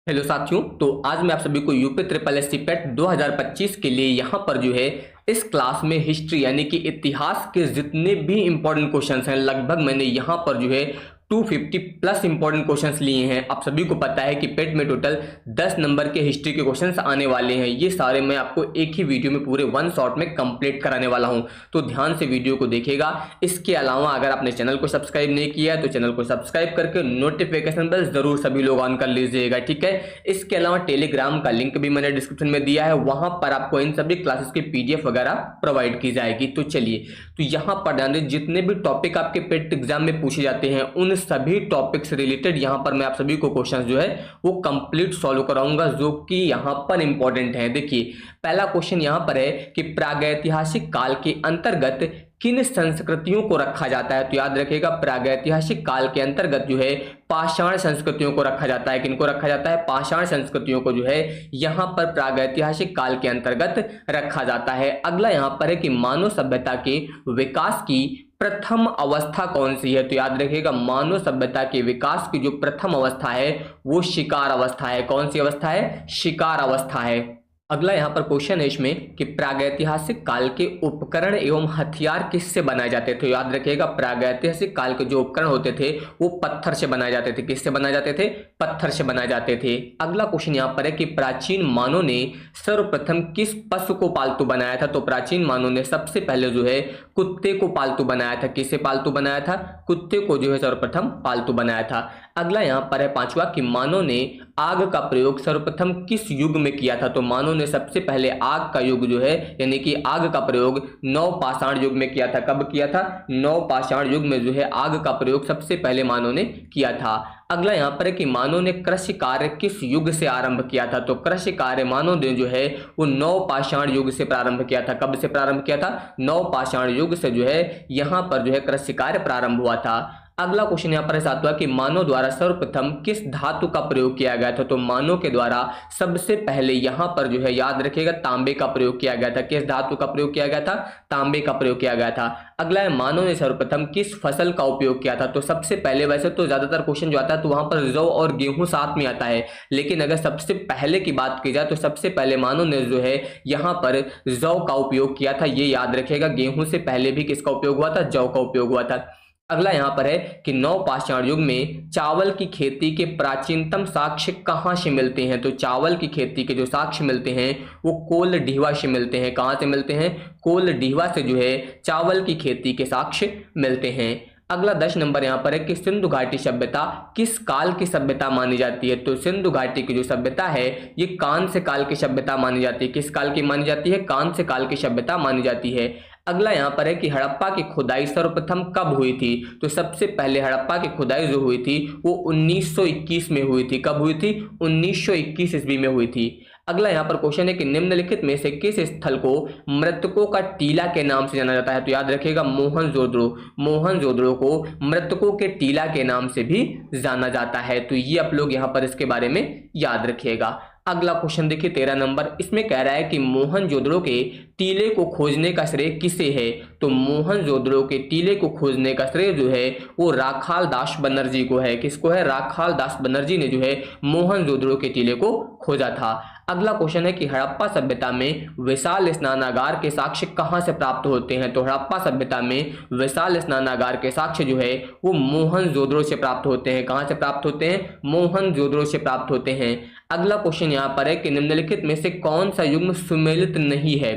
Hello साथियों, तो आज मैं आप सभी को यूपी ट्रिपल एस सी पेट 2025 के लिए यहाँ पर जो है इस क्लास में हिस्ट्री यानी कि इतिहास के जितने भी इंपॉर्टेंट क्वेश्चंस हैं, लगभग मैंने यहाँ पर जो है 250 प्लस इंपॉर्टेंट क्वेश्चंस लिए हैं। आप सभी को पता है कि पेट में टोटल 10 नंबर के हिस्ट्री के क्वेश्चंस आने वाले हैं। ये सारे मैं आपको एक ही वीडियो में पूरे वन शॉट में कंप्लीट कराने वाला हूं, तो ध्यान से वीडियो को देखिएगा। इसके अलावा अगर आपने चैनल को सब्सक्राइब नहीं किया है तो चैनल को सब्सक्राइब करके नोटिफिकेशन बेल जरूर सभी लोग ऑन कर लीजिएगा, ठीक है। इसके अलावा टेलीग्राम का लिंक भी मैंने डिस्क्रिप्शन में दिया है, वहां पर आपको इन सभी क्लासेस की पीडीएफ वगैरह प्रोवाइड की जाएगी। तो चलिए, तो यहाँ पर ध्यान दें, जितने भी टॉपिक आपके पेट एग्जाम में पूछे जाते हैं उन सभी टॉपिक से रिलेटेड यहाँ पर मैं आप सभी को क्वेश्चंस जो है वो कंप्लीट सॉल्व कराऊंगा, जो कि यहाँ पर इंपॉर्टेंट है। देखिए, पहला क्वेश्चन यहाँ पर है कि प्रागैतिहासिक काल के अंतर्गत किन संस्कृतियों को रखा जाता है। तो याद रखिएगा, प्रागैतिहासिक काल के अंतर्गत जो है पाषाण संस्कृतियों को रखा जाता है। किनको रखा जाता है? पाषाण संस्कृतियों को जो है यहाँ पर प्रागैतिहासिक काल के अंतर्गत रखा जाता है। अगला यहाँ पर है कि मानव सभ्यता के विकास की प्रथम अवस्था कौन सी है। तो याद रखिएगा, मानव सभ्यता के विकास की जो प्रथम अवस्था है वो शिकार अवस्था है। कौन सी अवस्था है? शिकार अवस्था है। अगला यहाँ पर क्वेश्चन है इसमें कि प्रागैतिहासिक काल के उपकरण एवं हथियार किससे बनाए जाते थे। याद रखिएगा, प्रागैतिहासिक काल के जो उपकरण होते थे वो पत्थर से बनाए जाते थे। किससे बनाए जाते थे? पत्थर से बनाए जाते थे। अगला क्वेश्चन यहाँ पर है कि प्राचीन मानव ने सर्वप्रथम किस पशु को पालतू बनाया था। तो प्राचीन मानव ने सबसे पहले जो है कुत्ते को पालतू बनाया था। किसे पालतू बनाया था? कुत्ते को जो है सर्वप्रथम पालतू बनाया था। अगला यहाँ पर है पांचवा कि मानव ने आग का प्रयोग सर्वप्रथम किस युग में किया था। तो मानव ने सबसे पहले आग का युग जो है यानी कि आग का प्रयोग नवपाषाण युग में किया था। कब किया था? नवपाषाण युग में जो है आग का प्रयोग सबसे पहले मानव ने किया था। अगला यहाँ पर है कि मानव ने कृषि कार्य किस युग से आरंभ किया था। तो कृषि कार्य मानव ने जो है वो नवपाषाण युग से प्रारंभ किया था। कब से प्रारंभ किया था? नवपाषाण युग से जो है यहाँ पर जो है कृषि कार्य प्रारंभ हुआ था। अगला क्वेश्चन यहाँ पर सातवां कि मानव द्वारा सर्वप्रथम किस धातु का प्रयोग किया गया था। तो मानव के द्वारा सबसे पहले यहाँ पर जो है याद रखिएगा तांबे का प्रयोग किया गया था। किस धातु का प्रयोग किया गया था? तांबे का प्रयोग किया गया था। अगला है मानव ने सर्वप्रथम किस फसल का उपयोग किया था। तो सबसे पहले, वैसे तो ज्यादातर क्वेश्चन जो आता है तो वहां पर जौ और गेहूं साथ में आता है, लेकिन अगर सबसे पहले की बात की जाए तो सबसे पहले मानव ने जो है यहाँ पर जौ का उपयोग किया था। ये याद रखिएगा, गेहूं से पहले भी किसका उपयोग हुआ था? जौ का उपयोग हुआ था। अगला यहाँ पर है कि नवपाषाण युग में चावल की खेती के प्राचीनतम साक्ष्य कहाँ से मिलते हैं। तो चावल की खेती के जो साक्ष्य मिलते हैं वो कोल डीहवा से मिलते हैं। कहाँ से मिलते हैं? कोल डीहवा से जो है चावल की खेती के साक्ष्य मिलते हैं। अगला 10 नंबर यहाँ पर है कि सिंधु घाटी सभ्यता किस काल की सभ्यता मानी जाती है। तो सिंधु घाटी की जो सभ्यता है ये कांस्य काल की सभ्यता मानी जाती है। किस काल की मानी जाती है? कांस्य काल की सभ्यता मानी जाती है। अगला यहाँ पर है कि हड़प्पा की खुदाई सर्वप्रथम कब हुई थी। तो सबसे पहले हड़प्पा की खुदाई जो हुई थी वो 1921 में हुई थी। कब हुई थी? 1921 ईस्वी में हुई थी। अगला यहाँ पर क्वेश्चन है कि निम्नलिखित में से किस स्थल को मृतकों का टीला के नाम से जाना जाता है। तो याद रखिएगा, मोहनजोदड़ो। मोहनजोदड़ो को मृतकों के टीला के नाम से भी जाना जाता है। तो ये आप लोग यहाँ पर इसके बारे में याद रखिएगा। अगला क्वेश्चन देखिए 13 नंबर, इसमें कह रहा है कि मोहनजोदड़ो के टीले को खोजने का श्रेय किसे है। तो मोहनजोदड़ो के टीले को खोजने का श्रेय जो है वो राखाल दास बनर्जी को है। किसको है? राखाल दास बनर्जी ने जो है मोहनजोदड़ो के टीले को खोजा था। अगला क्वेश्चन है कि हड़प्पा सभ्यता में विशाल स्नानागार के साक्ष्य कहाँ से प्राप्त होते हैं। तो हड़प्पा सभ्यता में विशाल स्नानागार के साक्ष्य जो है वो मोहनजोदड़ो से प्राप्त होते हैं। कहाँ से प्राप्त होते हैं? मोहनजोदड़ो से प्राप्त होते हैं। अगला क्वेश्चन यहाँ पर है कि निम्नलिखित में से कौन सा युग्म सुमेलित नहीं है।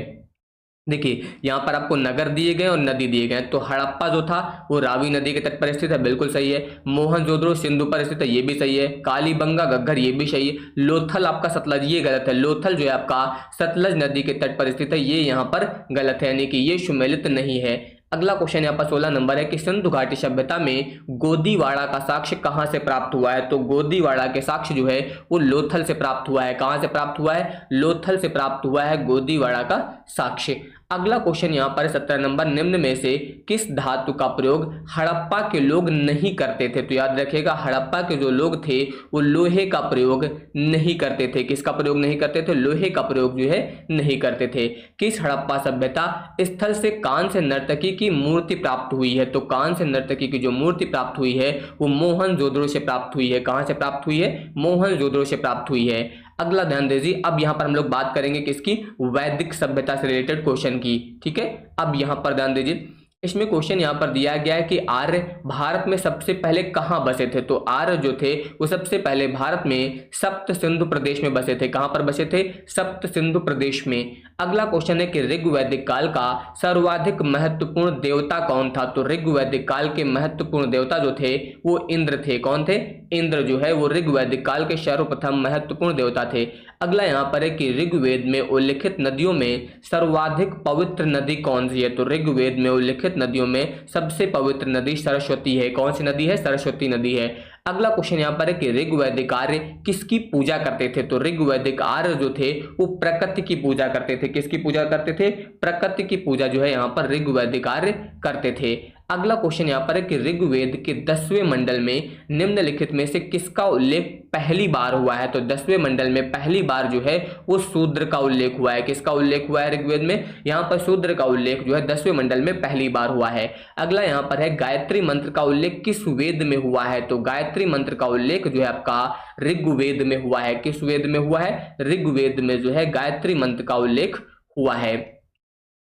देखिए, यहाँ पर आपको नगर दिए गए और नदी दिए गए। तो हड़प्पा जो था वो रावी नदी के तट पर स्थित है, बिल्कुल सही है। मोहनजोदड़ो सिंधु पर स्थित है, ये भी सही है। कालीबंगा घग्गर, ये भी सही है। लोथल आपका सतलज, ये गलत है। लोथल जो है आपका सतलज नदी के तट पर स्थित है, ये यहाँ पर गलत है, यानी कि ये सुमेलित नहीं है। अगला क्वेश्चन यहाँ पर 16 नंबर है कि सिंधु घाटी सभ्यता में गोदीवाड़ा का साक्ष्य कहाँ से प्राप्त हुआ है। तो गोदीवाड़ा के साक्ष्य जो है वो लोथल से प्राप्त हुआ है। कहाँ से प्राप्त हुआ है? लोथल से प्राप्त हुआ है गोदीवाड़ा का साक्ष्य। अगला क्वेश्चन यहाँ पर 17 नंबर, निम्न में से किस धातु का प्रयोग हड़प्पा के लोग नहीं करते थे? तो याद रखिएगा, हड़प्पा के जो लोग थे वो लोहे का प्रयोग नहीं करते थे। किसका प्रयोग नहीं करते थे? लोहे का प्रयोग जो है नहीं करते थे। किस हड़प्पा सभ्यता स्थल से कांस्य नर्तकी की मूर्ति प्राप्त हुई है? तो कांस्य नर्तकी की जो मूर्ति प्राप्त हुई है वो मोहनजोदड़ो से प्राप्त हुई है। कहां से प्राप्त हुई है? मोहनजोदड़ो से प्राप्त हुई है। अगला ध्यान दीजिए, अब यहां पर हम लोग बात करेंगे किसकी? वैदिक सभ्यता से रिलेटेड क्वेश्चन की। ठीक है, अब यहां पर ध्यान दीजिए, इसमें क्वेश्चन यहां पर दिया गया है कि आर्य भारत में सबसे पहले कहां बसे थे? तो आर्य जो थे वो सबसे पहले भारत में सप्त सिंधु प्रदेश में बसे थे। कहां पर बसे थे? सप्त सिंधु प्रदेश में। अगला क्वेश्चन है कि ऋग्वैदिक काल का सर्वाधिक महत्वपूर्ण देवता कौन था? तो ऋग्वैदिक काल के महत्वपूर्ण देवता जो थे वो इंद्र थे। कौन थे? इंद्र जो है वो ऋग्वैदिक काल के सर्वप्रथम महत्वपूर्ण देवता थे। अगला यहाँ पर है कि ऋग्वेद में उल्लिखित नदियों में सर्वाधिक पवित्र नदी कौन सी है? तो ऋग्वेद में उल्लिखित नदियों में सबसे पवित्र नदी सरस्वती है। कौन सी नदी है? सरस्वती नदी है। अगला क्वेश्चन यहाँ पर है कि ऋग्वैदिक आर्य किसकी पूजा करते थे? तो ऋग्वैदिक आर्य जो थे वो प्रकृति की पूजा करते थे। किसकी पूजा करते थे? प्रकृति की पूजा जो है यहाँ पर ऋग्वैदिक आर्य करते थे। अगला क्वेश्चन यहाँ पर है कि ऋग्वेद के 10वें मंडल में निम्नलिखित में से किसका उल्लेख पहली बार हुआ है? तो 10वें मंडल में पहली बार जो है वो शूद्र का उल्लेख हुआ है। किसका उल्लेख हुआ है ऋग्वेद में? यहाँ पर शूद्र का उल्लेख जो है 10वें मंडल में पहली बार हुआ है। अगला यहाँ पर है गायत्री मंत्र का उल्लेख किस वेद में हुआ है? तो गायत्री मंत्र का उल्लेख जो है आपका ऋग्वेद में हुआ है। किस वेद में हुआ है? ऋग्वेद में जो है गायत्री मंत्र का उल्लेख हुआ है।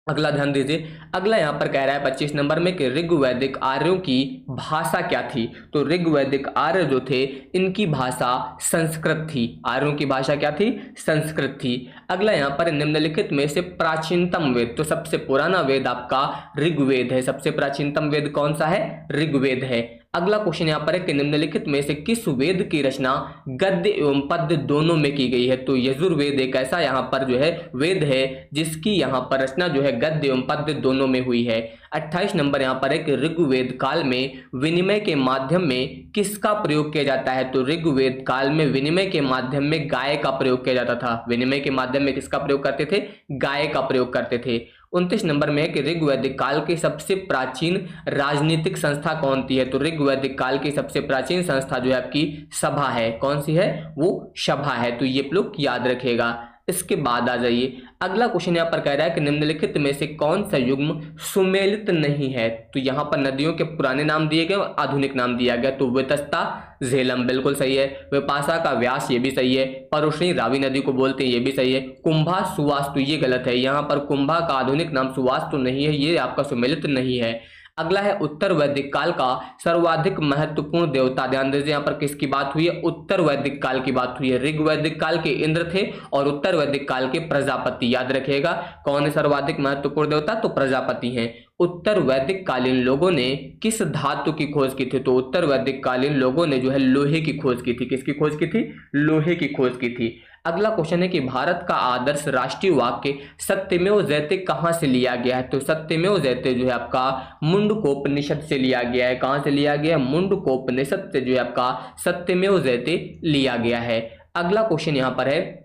अगला ध्यान दीजिए, अगला यहाँ पर कह रहा है 25 नंबर में कि ऋग्वैदिक आर्यों की भाषा क्या थी? तो ऋग्वैदिक आर्य जो थे इनकी भाषा संस्कृत थी। आर्यों की भाषा क्या थी? संस्कृत थी। अगला यहाँ पर निम्नलिखित में से प्राचीनतम वेद, तो सबसे पुराना वेद आपका ऋग्वेद है। सबसे प्राचीनतम वेद कौन सा है? ऋग्वेद है। अगला क्वेश्चन यहाँ पर है कि निम्नलिखित में से किस वेद की रचना गद्य एवं पद्य दोनों में की गई है? तो यजुर्वेद एक ऐसा यहाँ पर जो है वेद है जिसकी यहाँ पर रचना जो है गद्य एवं पद्य दोनों में हुई है। 28 नंबर यहाँ पर है कि ऋग्वेद काल में विनिमय के माध्यम में किसका प्रयोग किया जाता है? तो ऋग्वेद काल में विनिमय के माध्यम में गाय का प्रयोग किया जाता था। विनिमय के माध्यम में किसका प्रयोग करते थे? गाय का प्रयोग करते थे। 29 नंबर में है कि ऋग्वैदिक काल की सबसे प्राचीन राजनीतिक संस्था कौन सी है? तो ऋग्वैदिक काल की सबसे प्राचीन संस्था जो है आपकी सभा है। कौन सी है? वो सभा है। तो ये लोग याद रखेगा। इसके बाद आ जाइए, अगला क्वेश्चन यहाँ पर कह रहा है कि निम्नलिखित में से कौन सा युग्म सुमेलित नहीं है? तो यहाँ पर नदियों के पुराने नाम दिए गए और आधुनिक नाम दिया गया। तो वेतस्ता झेलम बिल्कुल सही है। विपाशा का व्यास ये भी सही है। परुष्णी रावी नदी को बोलते हैं ये भी सही है। कुंभा सुवास तो ये गलत है। यहाँ पर कुंभा का आधुनिक नाम सुवास तो नहीं है, ये आपका सुमेलित नहीं है। अगला है उत्तर वैदिक काल का सर्वाधिक महत्वपूर्ण देवता। ध्यान दीजिए यहाँ पर किसकी बात हुई है? उत्तर वैदिक काल की बात हुई है। ऋग्वैदिक काल के इंद्र थे और उत्तर वैदिक काल के प्रजापति। याद रखिएगा कौन है सर्वाधिक महत्वपूर्ण देवता? तो प्रजापति हैं। उत्तर वैदिक कालीन लोगों ने किस धातु की खोज की थी? तो उत्तर वैदिक कालीन लोगों ने जो है लोहे की खोज की थी। किसकी खोज की थी? लोहे की खोज की थी। अगला क्वेश्चन है कि भारत का आदर्श राष्ट्रीय वाक्य सत्यमेव जयते कहां से लिया गया है? तो सत्यमेव जयते जो है आपका मुंडकोपनिषद से लिया गया है। कहां से लिया गया है? मुंडकोपनिषद से जो है आपका सत्यमेव जयते लिया गया है। अगला क्वेश्चन यहां पर है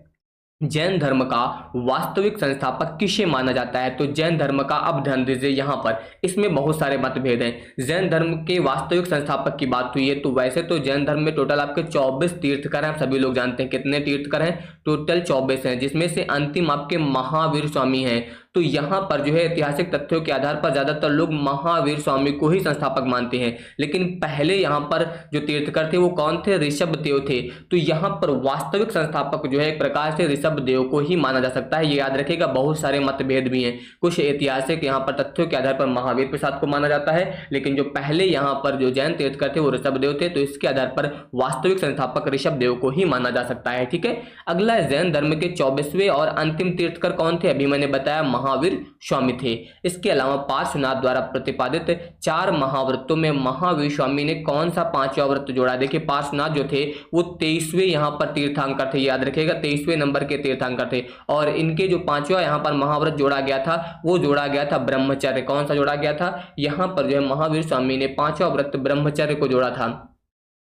जैन धर्म का वास्तविक संस्थापक किसे माना जाता है? तो जैन धर्म का, अब ध्यान दीजिए यहाँ पर इसमें बहुत सारे मतभेद हैं। जैन धर्म के वास्तविक संस्थापक की बात हुई है तो वैसे तो जैन धर्म में टोटल आपके 24 तीर्थकर हैं। आप सभी लोग जानते हैं कितने तीर्थकर हैं? टोटल 24 हैं, जिसमें से अंतिम आपके महावीर स्वामी हैं। तो यहाँ पर जो है ऐतिहासिक तथ्यों के आधार पर ज्यादातर लोग महावीर स्वामी को ही संस्थापक मानते हैं, लेकिन पहले यहाँ पर जो तीर्थकर थे वो कौन थे? ऋषभदेव थे। तो यहाँ पर वास्तविक संस्थापक जो है एक प्रकार से ऋषभदेव को ही माना जा सकता है। ये याद रखिएगा। बहुत सारे मतभेद भी हैं। कुछ ऐतिहासिक यहाँ पर तथ्यों के आधार पर महावीर प्रसाद को माना जाता है, लेकिन जो पहले यहाँ पर जो जैन तीर्थकर थे वो ऋषभदेव थे। तो इसके आधार पर वास्तविक संस्थापक ऋषभदेव को ही माना जा सकता है। ठीक है। अगला जैन धर्म के 24वें और अंतिम तीर्थकर कौन थे? अभी मैंने बताया महावीर स्वामी थे। इसके अलावा पार्श्वनाथ द्वारा प्रतिपादित 4 महाव्रतों में महावीर स्वामी ने कौन सा 5वां व्रत जोड़ा? देखिए पार्श्वनाथ जो थे वो 23वें यहाँ पर तीर्थंकर थे। याद रखिएगा 23वें नंबर के तीर्थंकर थे और इनके जो 5वां यहाँ पर महाव्रत जोड़ा गया था वो जोड़ा गया था ब्रह्मचर्य। कौन सा जोड़ा गया था? यहाँ पर जो है महावीर स्वामी ने 5वां व्रत ब्रह्मचर्य को जोड़ा था।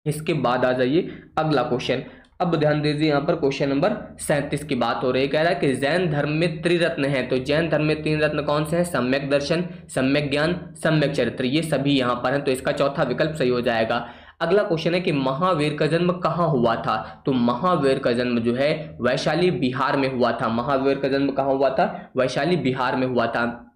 इसके बाद आ जाइए अगला क्वेश्चन। अब ध्यान दीजिए यहाँ पर क्वेश्चन नंबर 37 की बात हो रही है। कह रहा है कि जैन धर्म में त्रिरत्न है, तो जैन धर्म में तीन रत्न कौन से हैं? सम्यक दर्शन, सम्यक ज्ञान, सम्यक चरित्र, ये सभी यहाँ पर हैं, तो इसका चौथा विकल्प सही हो जाएगा। अगला क्वेश्चन है कि महावीर का जन्म कहाँ हुआ था? तो महावीर का जन्म जो है वैशाली बिहार में हुआ था। महावीर का जन्म कहाँ हुआ था? वैशाली बिहार में हुआ था।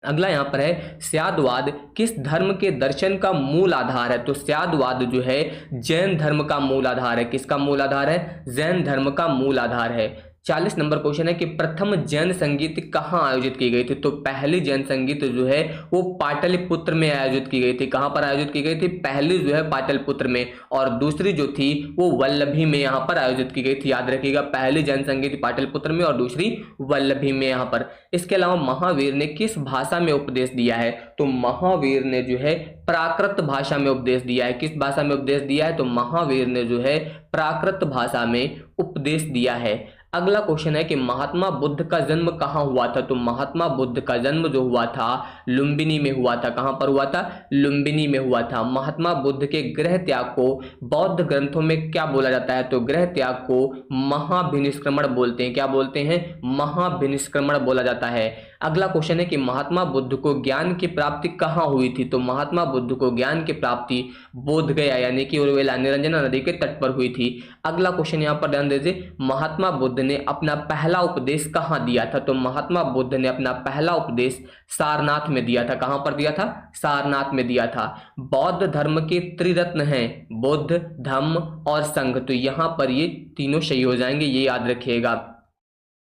अगला यहाँ पर है स्यादवाद किस धर्म के दर्शन का मूल आधार है? तो स्यादवाद जो है जैन धर्म का मूल आधार है। किसका मूल आधार है? जैन धर्म का मूल आधार है। 40 नंबर क्वेश्चन है कि प्रथम जैन संगीत कहाँ आयोजित की गई थी? तो पहली जैन संगीत जो है वो पाटलिपुत्र में आयोजित की गई थी। कहाँ पर आयोजित की गई थी? पहली जो है पाटलिपुत्र में, और दूसरी जो थी वो वल्लभी में यहाँ पर आयोजित की गई थी। याद रखिएगा, पहली जैन संगीत पाटलिपुत्र में और दूसरी वल्लभी में यहाँ पर। इसके अलावा महावीर ने किस भाषा में उपदेश दिया है? तो महावीर ने जो है प्राकृत भाषा में उपदेश दिया है। किस भाषा में उपदेश दिया है? तो महावीर ने जो है प्राकृत भाषा में उपदेश दिया है। अगला क्वेश्चन है कि महात्मा बुद्ध का जन्म कहाँ हुआ था? तो महात्मा बुद्ध का जन्म जो हुआ था लुम्बिनी में हुआ था। कहाँ पर हुआ था? लुम्बिनी में हुआ था। महात्मा बुद्ध के गृह त्याग को बौद्ध ग्रंथों में क्या बोला जाता है? तो गृह त्याग को महाभिनिष्क्रमण बोलते हैं। क्या बोलते हैं? महाभिनिष्क्रमण बोला जाता है। अगला क्वेश्चन है कि महात्मा बुद्ध को ज्ञान की प्राप्ति कहाँ हुई थी? तो महात्मा बुद्ध को ज्ञान की प्राप्ति बोध गया यानी कि उर्वेला निरंजना नदी के तट पर हुई थी। अगला क्वेश्चन यहाँ पर ध्यान दीजिए, महात्मा बुद्ध ने अपना पहला उपदेश कहाँ दिया था? तो महात्मा बुद्ध ने अपना पहला उपदेश सारनाथ में दिया था। कहाँ पर दिया था? सारनाथ में दिया था। बौद्ध धर्म के त्रिरत्न हैं बुद्ध, धम्म और संघ, तो यहाँ पर ये तीनों सही हो जाएंगे, ये याद रखिएगा।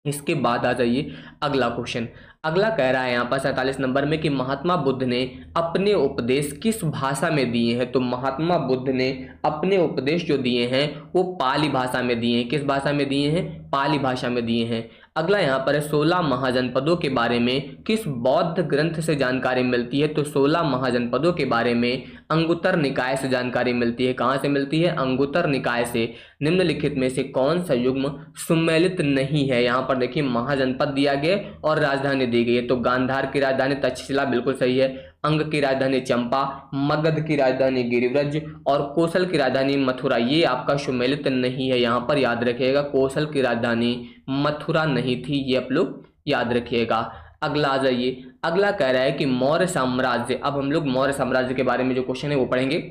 इसके बाद आ जाइए अगला क्वेश्चन। अगला कह रहा है यहाँ पर 47 नंबर में कि महात्मा बुद्ध ने अपने उपदेश किस भाषा में दिए हैं? तो महात्मा बुद्ध ने अपने उपदेश जो दिए हैं वो पाली भाषा में दिए हैं। किस भाषा में दिए हैं? पाली भाषा में दिए हैं। अगला यहाँ पर है 16 महाजनपदों के बारे में किस बौद्ध ग्रंथ से जानकारी मिलती है? तो 16 महाजनपदों के बारे में अंगुत्तर निकाय से जानकारी मिलती है। कहाँ से मिलती है? अंगुत्तर निकाय से। निम्नलिखित में से कौन सा युग्म सुमेलित नहीं है? यहाँ पर देखिए महाजनपद दिया गया और राजधानी दी गई है, तो गांधार की राजधानी तक्षशिला बिल्कुल सही है, अंग की राजधानी चंपा, मगध की राजधानी गिरिव्रज और कौशल की राजधानी मथुरा, ये आपका सुमेलित नहीं है। यहाँ पर याद रखिएगा कौशल की राजधानी मथुरा नहीं थी, ये आप लोग याद रखिएगा। अगला आ जाइए, अगला कह रहा है कि मौर्य साम्राज्य, अब हम लोग मौर्य साम्राज्य के बारे में जो क्वेश्चन है वो पढ़ेंगे।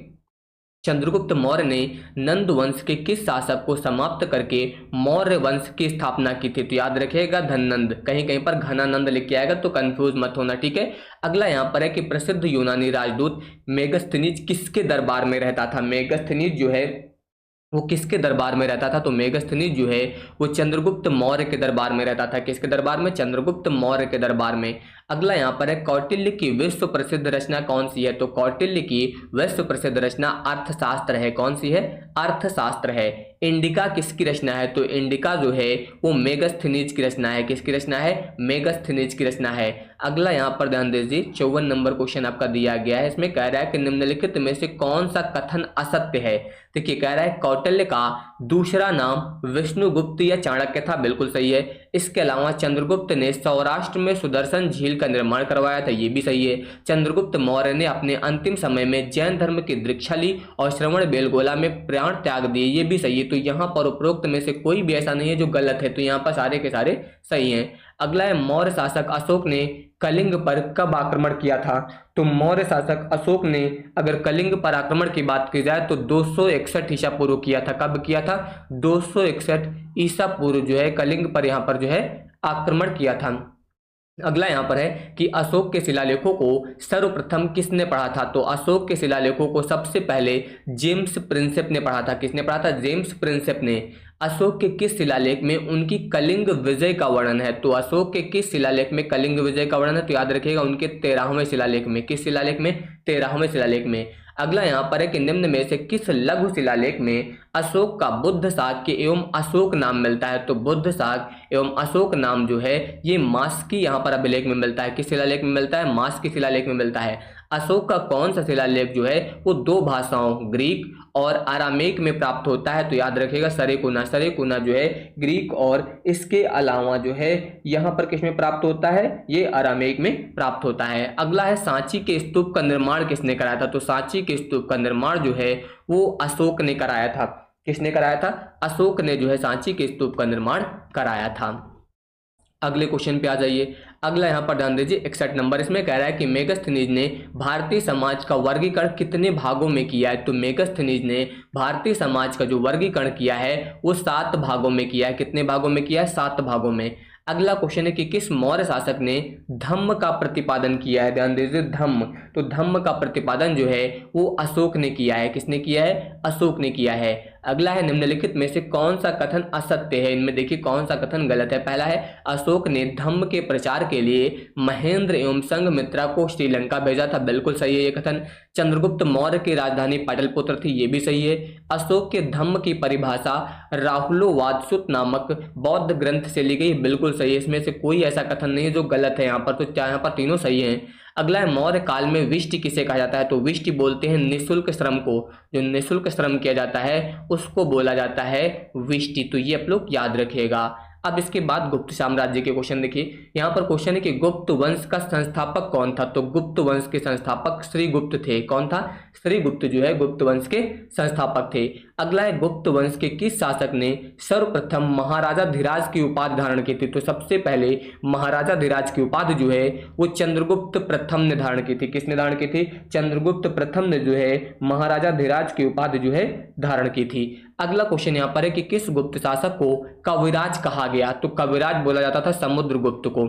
चंद्रगुप्त मौर्य ने नंद वंश के किस शासक को समाप्त करके मौर्य वंश की स्थापना की थी? तो याद रखिएगा धननंद, कहीं कहीं पर घनानंद लिख के आएगा तो कंफ्यूज मत होना, ठीक है। अगला यहाँ पर है कि प्रसिद्ध यूनानी राजदूत मेगस्थनीज किसके दरबार में रहता था? मेगस्थनीज जो है वो किसके दरबार में रहता था? तो मेगस्थनीज जो है वो चंद्रगुप्त मौर्य के दरबार में रहता था। किसके दरबार में? चंद्रगुप्त मौर्य के दरबार में। अगला यहाँ पर है कौटिल्य की विश्व प्रसिद्ध रचना कौन सी है? तो कौटिल्य की विश्व प्रसिद्ध रचना अर्थशास्त्र है। कौन सी है? अर्थशास्त्र है। इंडिका किसकी रचना है? तो इंडिका जो है वो मेगस्थनीज की रचना है। किसकी रचना है? मेगस्थनीज की रचना है। अगला यहाँ पर ध्यान दीजिए 54 नंबर क्वेश्चन आपका दिया गया है, इसमें कह रहा है कि निम्नलिखित में से कौन सा कथन असत्य है? देखिए कह रहा है कौटिल्य का दूसरा नाम विष्णुगुप्त या चाणक्य था, बिल्कुल सही है। इसके अलावा चंद्रगुप्त ने सौराष्ट्र में सुदर्शन झील का निर्माण करवाया था, ये भी सही है। चंद्रगुप्त मौर्य ने अपने अंतिम समय में जैन धर्म की दीक्षा ली और श्रवण बेलगोला में प्राण त्याग दिए, ये भी सही है। तो यहाँ पर उपरोक्त में से कोई भी ऐसा नहीं है जो गलत है, तो यहाँ पर सारे के सारे सही हैं। अगला है मौर्य शासक अशोक ने कलिंग पर कब आक्रमण किया था? तो मौर्य शासक अशोक ने अगर कलिंग पर आक्रमण की बात की जाए तो 261 ईसा पूर्व किया था। कब किया था? 261 ईसा पूर्व जो है कलिंग पर यहाँ पर जो है आक्रमण किया था। अगला यहाँ पर है कि अशोक के शिलालेखों को सर्वप्रथम किसने पढ़ा था? तो अशोक के शिलालेखों को सबसे पहले जेम्स प्रिंसेप ने पढ़ा था। किसने पढ़ा था? जेम्स प्रिंसेप ने। अशोक के किस शिलालेख में उनकी कलिंग विजय का वर्णन है? तो अशोक के किस शिलालेख में कलिंग विजय का वर्णन है? तो याद रखिएगा उनके 13वें शिलालेख में। किस शिलालेख में? 13वें शिलालेख में। अगला यहाँ पर है कि निम्न में से किस लघु शिलालेख में अशोक का बुद्ध शाक्य एवं अशोक नाम मिलता है? तो बुद्ध शाक्य एवं अशोक नाम जो है ये मास्की यहाँ पर अभिलेख में मिलता है। किस शिलालेख में मिलता है? मास्की शिलालेख में मिलता है। अशोक का कौन सा शिलालेख जो है वो 2 भाषाओं ग्रीक और अरामेक में प्राप्त होता है? तो याद रखिएगा सरेकुना। सरेकुना जो है ग्रीक और इसके अलावा जो है यहाँ पर किस में प्राप्त होता है? ये अरामेक में प्राप्त होता है। अगला है सांची के स्तूप का निर्माण किसने कराया था? तो सांची के स्तूप का निर्माण जो है वो अशोक ने कराया था। किसने कराया था? अशोक ने जो है सांची के स्तूप का निर्माण कराया था। अगले क्वेश्चन पे आ जाइए। अगला यहाँ पर ध्यान दीजिए 61 नंबर, इसमें कह रहा है कि मेगास्थनीज ने भारतीय समाज का वर्गीकरण कितने भागों में किया है? तो मेगास्थनीज ने भारतीय समाज का जो वर्गीकरण किया है वो 7 भागों में किया है। कितने भागों में किया है? 7 भागों में। अगला क्वेश्चन है कि किस मौर्य शासक ने धम्म का प्रतिपादन किया है? ध्यान दीजिए धम्म, तो धम्म का प्रतिपादन जो है वो अशोक ने किया है। किसने किया है? अशोक ने किया है। अगला है निम्नलिखित में से कौन सा कथन असत्य है? इनमें देखिए कौन सा कथन गलत है। पहला है अशोक ने धम्म के प्रचार के लिए महेंद्र एवं संघमित्रा को श्रीलंका भेजा था। बिल्कुल सही है ये कथन। चंद्रगुप्त मौर्य की राजधानी पाटलिपुत्र थी, ये भी सही है। अशोक के धम्म की परिभाषा राहुलोवादसुत नामक बौद्ध ग्रंथ से ली गई, बिल्कुल सही है। इसमें से कोई ऐसा कथन नहीं है जो गलत है यहाँ पर, तो यहाँ पर तीनों सही हैं। अगला है मौर्य काल में विष्टि किसे कहा जाता है? तो विष्टि बोलते हैं निःशुल्क श्रम को, जो निःशुल्क श्रम किया जाता है उसको बोला जाता है विष्टि, तो ये आप लोग याद रखिएगा। अब इसके बाद गुप्त साम्राज्य के क्वेश्चन देखिए। यहाँ पर क्वेश्चन है कि गुप्त वंश का संस्थापक कौन था? तो गुप्त वंश के संस्थापक श्रीगुप्त थे। कौन था? श्रीगुप्त जो है गुप्त वंश के संस्थापक थे। अगला है गुप्त वंश के किस शासक ने सर्वप्रथम महाराजा धीराज की उपाधि धारण की थी? तो सबसे पहले महाराजा धीराज की उपाधि जो है वो चंद्रगुप्त प्रथम ने धारण की थी। किसने धारण की थी? चंद्रगुप्त प्रथम ने जो है महाराजा धीराज की उपाधि जो है धारण की थी। अगला क्वेश्चन यहाँ पर है कि किस गुप्त शासक को कविराज कहा गया? तो कविराज बोला जाता था समुद्रगुप्त को,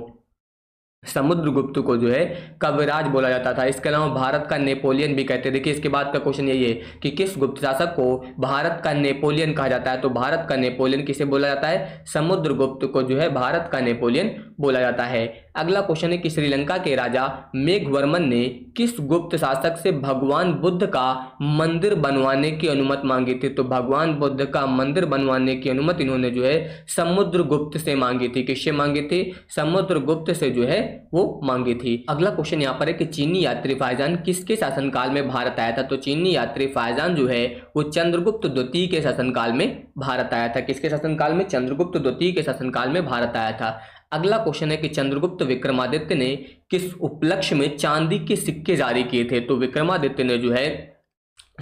समुद्रगुप्त को जो है कविराज बोला जाता था। इसके अलावा भारत का नेपोलियन भी कहते हैं। देखिए इसके बाद का क्वेश्चन यही है कि किस गुप्त शासक को भारत का नेपोलियन कहा जाता है? तो भारत का नेपोलियन किसे बोला जाता है? समुद्रगुप्त को जो है भारत का नेपोलियन बोला जाता है। अगला क्वेश्चन है कि श्रीलंका के राजा मेघवर्मन ने किस गुप्त शासक से भगवान बुद्ध का मंदिर बनवाने की अनुमति मांगी थी? तो भगवान बुद्ध का मंदिर बनवाने की अनुमति इन्होंने जो है समुद्रगुप्त से मांगी थी। किससे मांगी थी? समुद्रगुप्त से जो है वो मांगी थी। अगला क्वेश्चन यहाँ पर है कि चीनी यात्री फायजान किसके शासनकाल में भारत आया था? तो चीनी यात्री फायजान जो है वो चंद्रगुप्त द्वितीय के शासनकाल में भारत आया था। किसके शासनकाल में? चंद्रगुप्त द्वितीय के शासनकाल में भारत आया था। अगला क्वेश्चन है कि चंद्रगुप्त विक्रमादित्य ने किस उपलक्ष्य में चांदी के सिक्के जारी किए थे? तो विक्रमादित्य ने जो है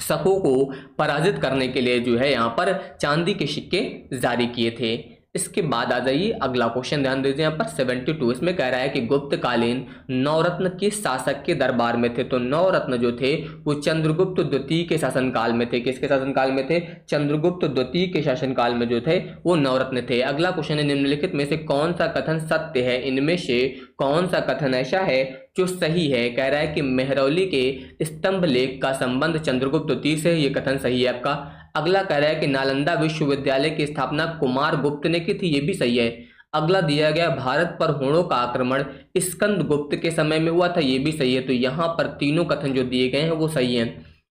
शकों को पराजित करने के लिए जो है यहाँ पर चांदी के सिक्के जारी किए थे। इसके बाद आ जाइए अगला क्वेश्चन, ध्यान दीजिए यहाँ पर 72। इसमें कह रहा है कि गुप्तकालीन नवरत्न किस शासक के दरबार में थे? तो नवरत्न जो थे वो चंद्रगुप्त द्वितीय के शासनकाल में थे। किसके शासनकाल में थे? चंद्रगुप्त द्वितीय के शासनकाल में जो थे वो नवरत्न थे। अगला क्वेश्चन है निम्नलिखित में से कौन सा कथन सत्य है? इनमें से कौन सा कथन ऐसा है जो सही है? कह रहा है कि मेहरौली के स्तंभ लेख का संबंध चंद्रगुप्त द्वितीय से, ये कथन सही है आपका। अगला कह रहा है कि नालंदा विश्वविद्यालय की स्थापना कुमार गुप्त ने की थी, ये भी सही है। अगला दिया गया भारत पर हुणों का आक्रमण स्कंद गुप्त के समय में हुआ था, ये भी सही है। तो यहाँ पर तीनों कथन जो दिए गए हैं वो सही हैं।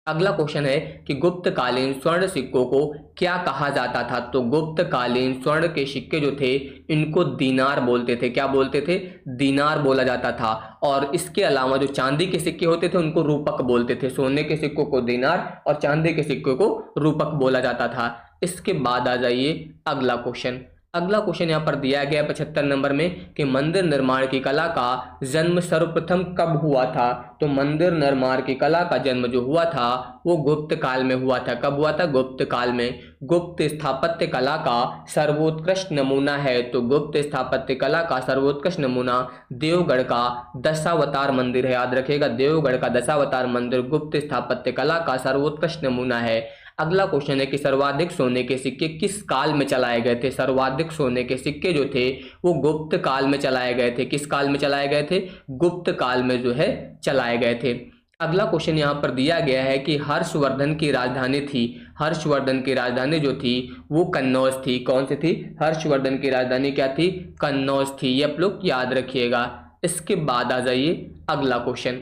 अगला क्वेश्चन है कि गुप्तकालीन स्वर्ण सिक्कों को क्या कहा जाता था? तो गुप्तकालीन स्वर्ण के सिक्के जो थे इनको दीनार बोलते थे। क्या बोलते थे? दीनार बोला जाता था। और इसके अलावा जो चांदी के सिक्के होते थे उनको रूपक बोलते थे। सोने के सिक्कों को दीनार और चांदी के सिक्कों को रूपक बोला जाता था। इसके बाद आ जाइए अगला क्वेश्चन। अगला क्वेश्चन यहाँ पर दिया गया 75 नंबर में कि मंदिर निर्माण की कला का जन्म सर्वप्रथम कब हुआ था? तो मंदिर निर्माण की कला का जन्म जो हुआ था वो गुप्त काल में हुआ था। कब हुआ था? गुप्त काल में। गुप्त स्थापत्य कला का सर्वोत्कृष्ट नमूना है, तो गुप्त स्थापत्य कला का सर्वोत्कृष्ट नमूना देवगढ़ का दशावतार मंदिर है। याद रखिएगा, देवगढ़ का दशावतार मंदिर गुप्त स्थापत्य कला का सर्वोत्कृष्ट नमूना है। अगला क्वेश्चन है कि सर्वाधिक सोने के सिक्के किस काल में चलाए गए थे? सर्वाधिक सोने के सिक्के जो थे वो गुप्त काल में चलाए गए थे। किस काल में चलाए गए थे? गुप्त काल में जो है चलाए गए थे। अगला क्वेश्चन यहाँ पर दिया गया है कि हर्षवर्धन की राजधानी थी, हर्षवर्धन की राजधानी जो थी वो कन्नौज थी। कौन सी थी? हर्षवर्धन की राजधानी क्या थी? कन्नौज थी। ये आप लोग याद रखिएगा। इसके बाद आ जाइए अगला क्वेश्चन,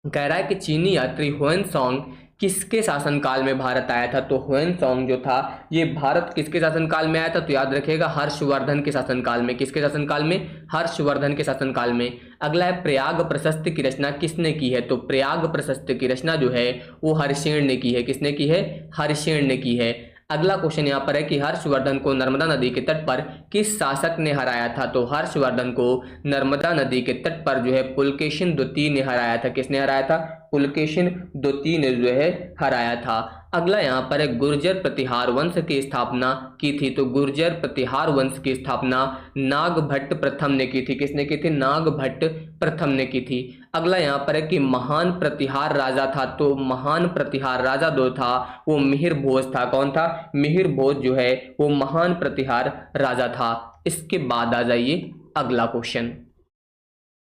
कह रहा है कि चीनी यात्री ह्वेनसांग किसके शासनकाल में भारत आया था? तो ह्वेनसांग जो था ये भारत किसके शासनकाल में आया था? तो याद रखिएगा हर्षवर्धन के शासनकाल में। किसके शासनकाल में? हर्षवर्धन के शासनकाल में। अगला है प्रयाग प्रशस्ति की रचना किसने की है? तो प्रयाग प्रशस्ति की रचना जो है वो हर्षेण ने की है। किसने की है? हर्षेण ने की है। अगला क्वेश्चन यहाँ पर है कि हर्षवर्धन को नर्मदा नदी के तट पर किस शासक ने हराया था? तो हर्षवर्धन को नर्मदा नदी के तट पर जो है पुलकेशिन द्वितीय ने हराया था। किसने हराया था? पुलकेशिन द्वितीय ने जो है हराया था। अगला यहाँ पर है गुर्जर प्रतिहार वंश की स्थापना की थी, तो गुर्जर प्रतिहार वंश की स्थापना नागभट्ट प्रथम ने की थी। किसने की थी? नागभट्ट प्रथम ने की थी। अगला यहाँ पर है कि महान प्रतिहार राजा था, तो महान प्रतिहार राजा जो था वो मिहिर भोज था। कौन था? मिहिर भोज जो है वो महान प्रतिहार राजा था। इसके बाद आ जाइए अगला क्वेश्चन।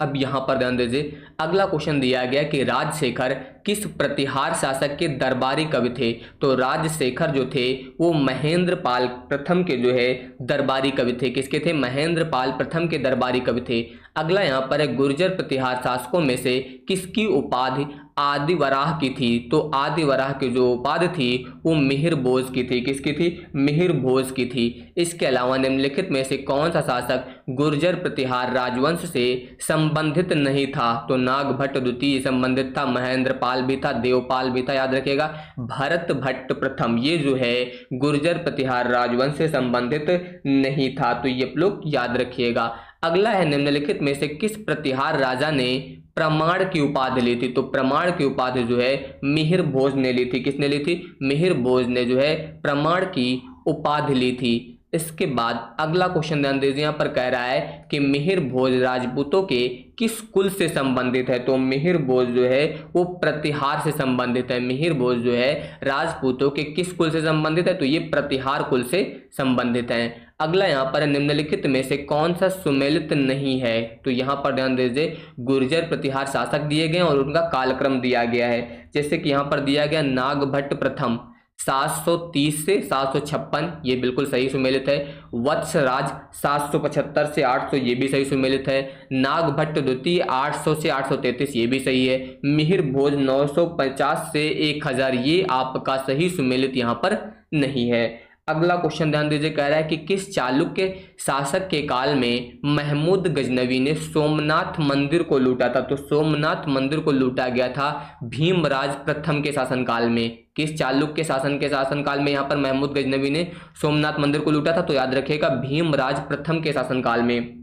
अब यहां पर ध्यान दीजिए, अगला क्वेश्चन दिया गया कि राजशेखर किस प्रतिहार शासक के दरबारी कवि थे? तो राजशेखर जो थे वो महेंद्र पाल प्रथम के जो है दरबारी कवि थे। किसके थे? महेंद्र पाल प्रथम के दरबारी कवि थे। अगला यहाँ पर है गुर्जर प्रतिहार शासकों में से किसकी उपाधि आदिवराह की थी? तो आदिवराह की जो उपाधि थी वो मिहिर भोज की थी। किसकी थी? मिहिर भोज की थी। इसके अलावा निम्नलिखित में से कौन सा शासक गुर्जर प्रतिहार राजवंश से संबंधित नहीं था? तो नागभट्ट द्वितीय संबंधित था, महेंद्र पाल भी था, देवपाल भी था। याद रखिएगा, भरत भट्ट प्रथम ये जो है गुर्जर प्रतिहार राजवंश से संबंधित नहीं था। तो ये आप लोग याद रखिएगा। अगला है निम्नलिखित में से किस प्रतिहार राजा ने प्रमाण की उपाधि ली थी? तो प्रमाण की उपाधि जो है मिहिर भोज ने ली थी। किसने ली थी? मिहिर भोज ने जो है प्रमाण की उपाधि ली थी। इसके बाद अगला क्वेश्चन ध्यान दीजिए, यहाँ पर कह रहा है कि मिहिर भोज राजपूतों के किस कुल से संबंधित है? तो मिहिर भोज जो है वो प्रतिहार से संबंधित है। मिहिर भोज जो है राजपूतों के किस कुल से संबंधित है? तो ये प्रतिहार कुल से संबंधित है। अगला यहाँ पर निम्नलिखित में से कौन सा सुमेलित नहीं है? तो यहाँ पर ध्यान दीजिए, गुर्जर प्रतिहार शासक दिए गए और उनका कालक्रम दिया गया है। जैसे कि यहाँ पर दिया गया नागभट्ट प्रथम 730 से 756, ये बिल्कुल सही सुमेलित है। वत्सराज 775 से 800, ये भी सही सुमेलित है। नागभट्ट द्वितीय 800 से 833, ये भी सही है। मिहिर भोज 950 से 1000, ये आपका सही सुमेलित यहाँ पर नहीं है। अगला क्वेश्चन ध्यान दीजिए, कह रहा है कि किस चालुक्य शासक के काल में महमूद गजनवी ने सोमनाथ मंदिर को लूटा था? तो सोमनाथ मंदिर को लूटा गया था भीमराज प्रथम के शासनकाल में। किस चालुक्य शासन के शासनकाल में यहाँ पर महमूद गजनवी ने सोमनाथ मंदिर को लूटा था? तो याद रखिएगा भीमराज प्रथम के शासनकाल में।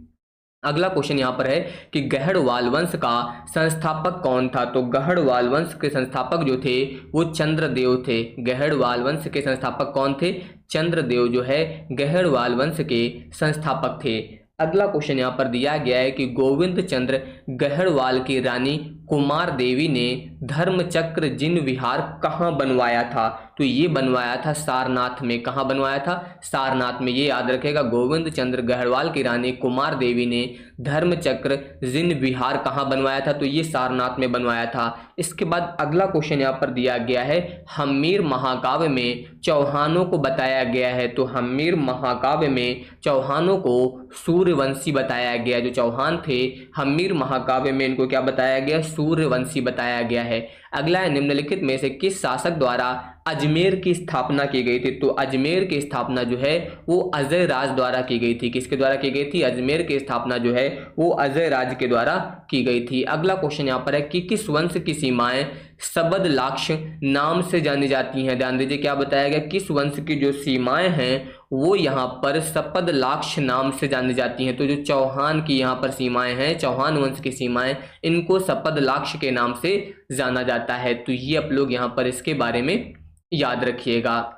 अगला क्वेश्चन यहाँ पर है कि गहड़वाल वंश का संस्थापक कौन था? तो गहड़वाल वंश के संस्थापक जो थे वो चंद्रदेव थे। गहड़वाल वंश के संस्थापक कौन थे? चंद्रदेव जो है गहड़वाल वंश के संस्थापक थे। अगला क्वेश्चन यहाँ पर दिया गया है कि गोविंद चंद्र गहड़वाल की रानी कुमार देवी ने धर्मचक्र जिन विहार कहाँ बनवाया था? तो ये बनवाया था सारनाथ में। कहाँ बनवाया था? सारनाथ में। ये याद रखेगा, गोविंद चंद्र गहड़वाल की रानी कुमार देवी ने धर्मचक्र जिन विहार कहाँ बनवाया था? तो ये सारनाथ में बनवाया था। इसके बाद अगला क्वेश्चन यहाँ पर दिया गया है, हम्मीर महाकाव्य में चौहानों को बताया गया है। तो हम्मीर महाकाव्य में चौहानों को सूर्यवंशी बताया गया। जो चौहान थे हम्मीर महाकाव्य में इनको क्या बताया गया? सूर्यवंशी बताया गया है। अगला है निम्नलिखित में से किस शासक द्वारा अजमेर की स्थापना की गई थी? तो अजमेर की स्थापना जो है वो अजय राज द्वारा की गई थी। किसके द्वारा की गई थी? अजमेर की स्थापना जो है वो अजय राज के द्वारा की गई थी। अगला क्वेश्चन यहाँ पर है कि किस वंश की सीमाएं सबद लाक्ष नाम से जानी जाती हैं? ध्यान दीजिए, क्या बताया गया? किस वंश की जो सीमाएं हैं वो यहाँ पर सपद लाक्ष नाम से जानी जाती हैं। तो जो चौहान की यहाँ पर सीमाएं हैं, चौहान वंश की सीमाएं, इनको सपद लाक्ष के नाम से जाना जाता है। तो ये आप लोग यहाँ पर इसके बारे में याद रखिएगा।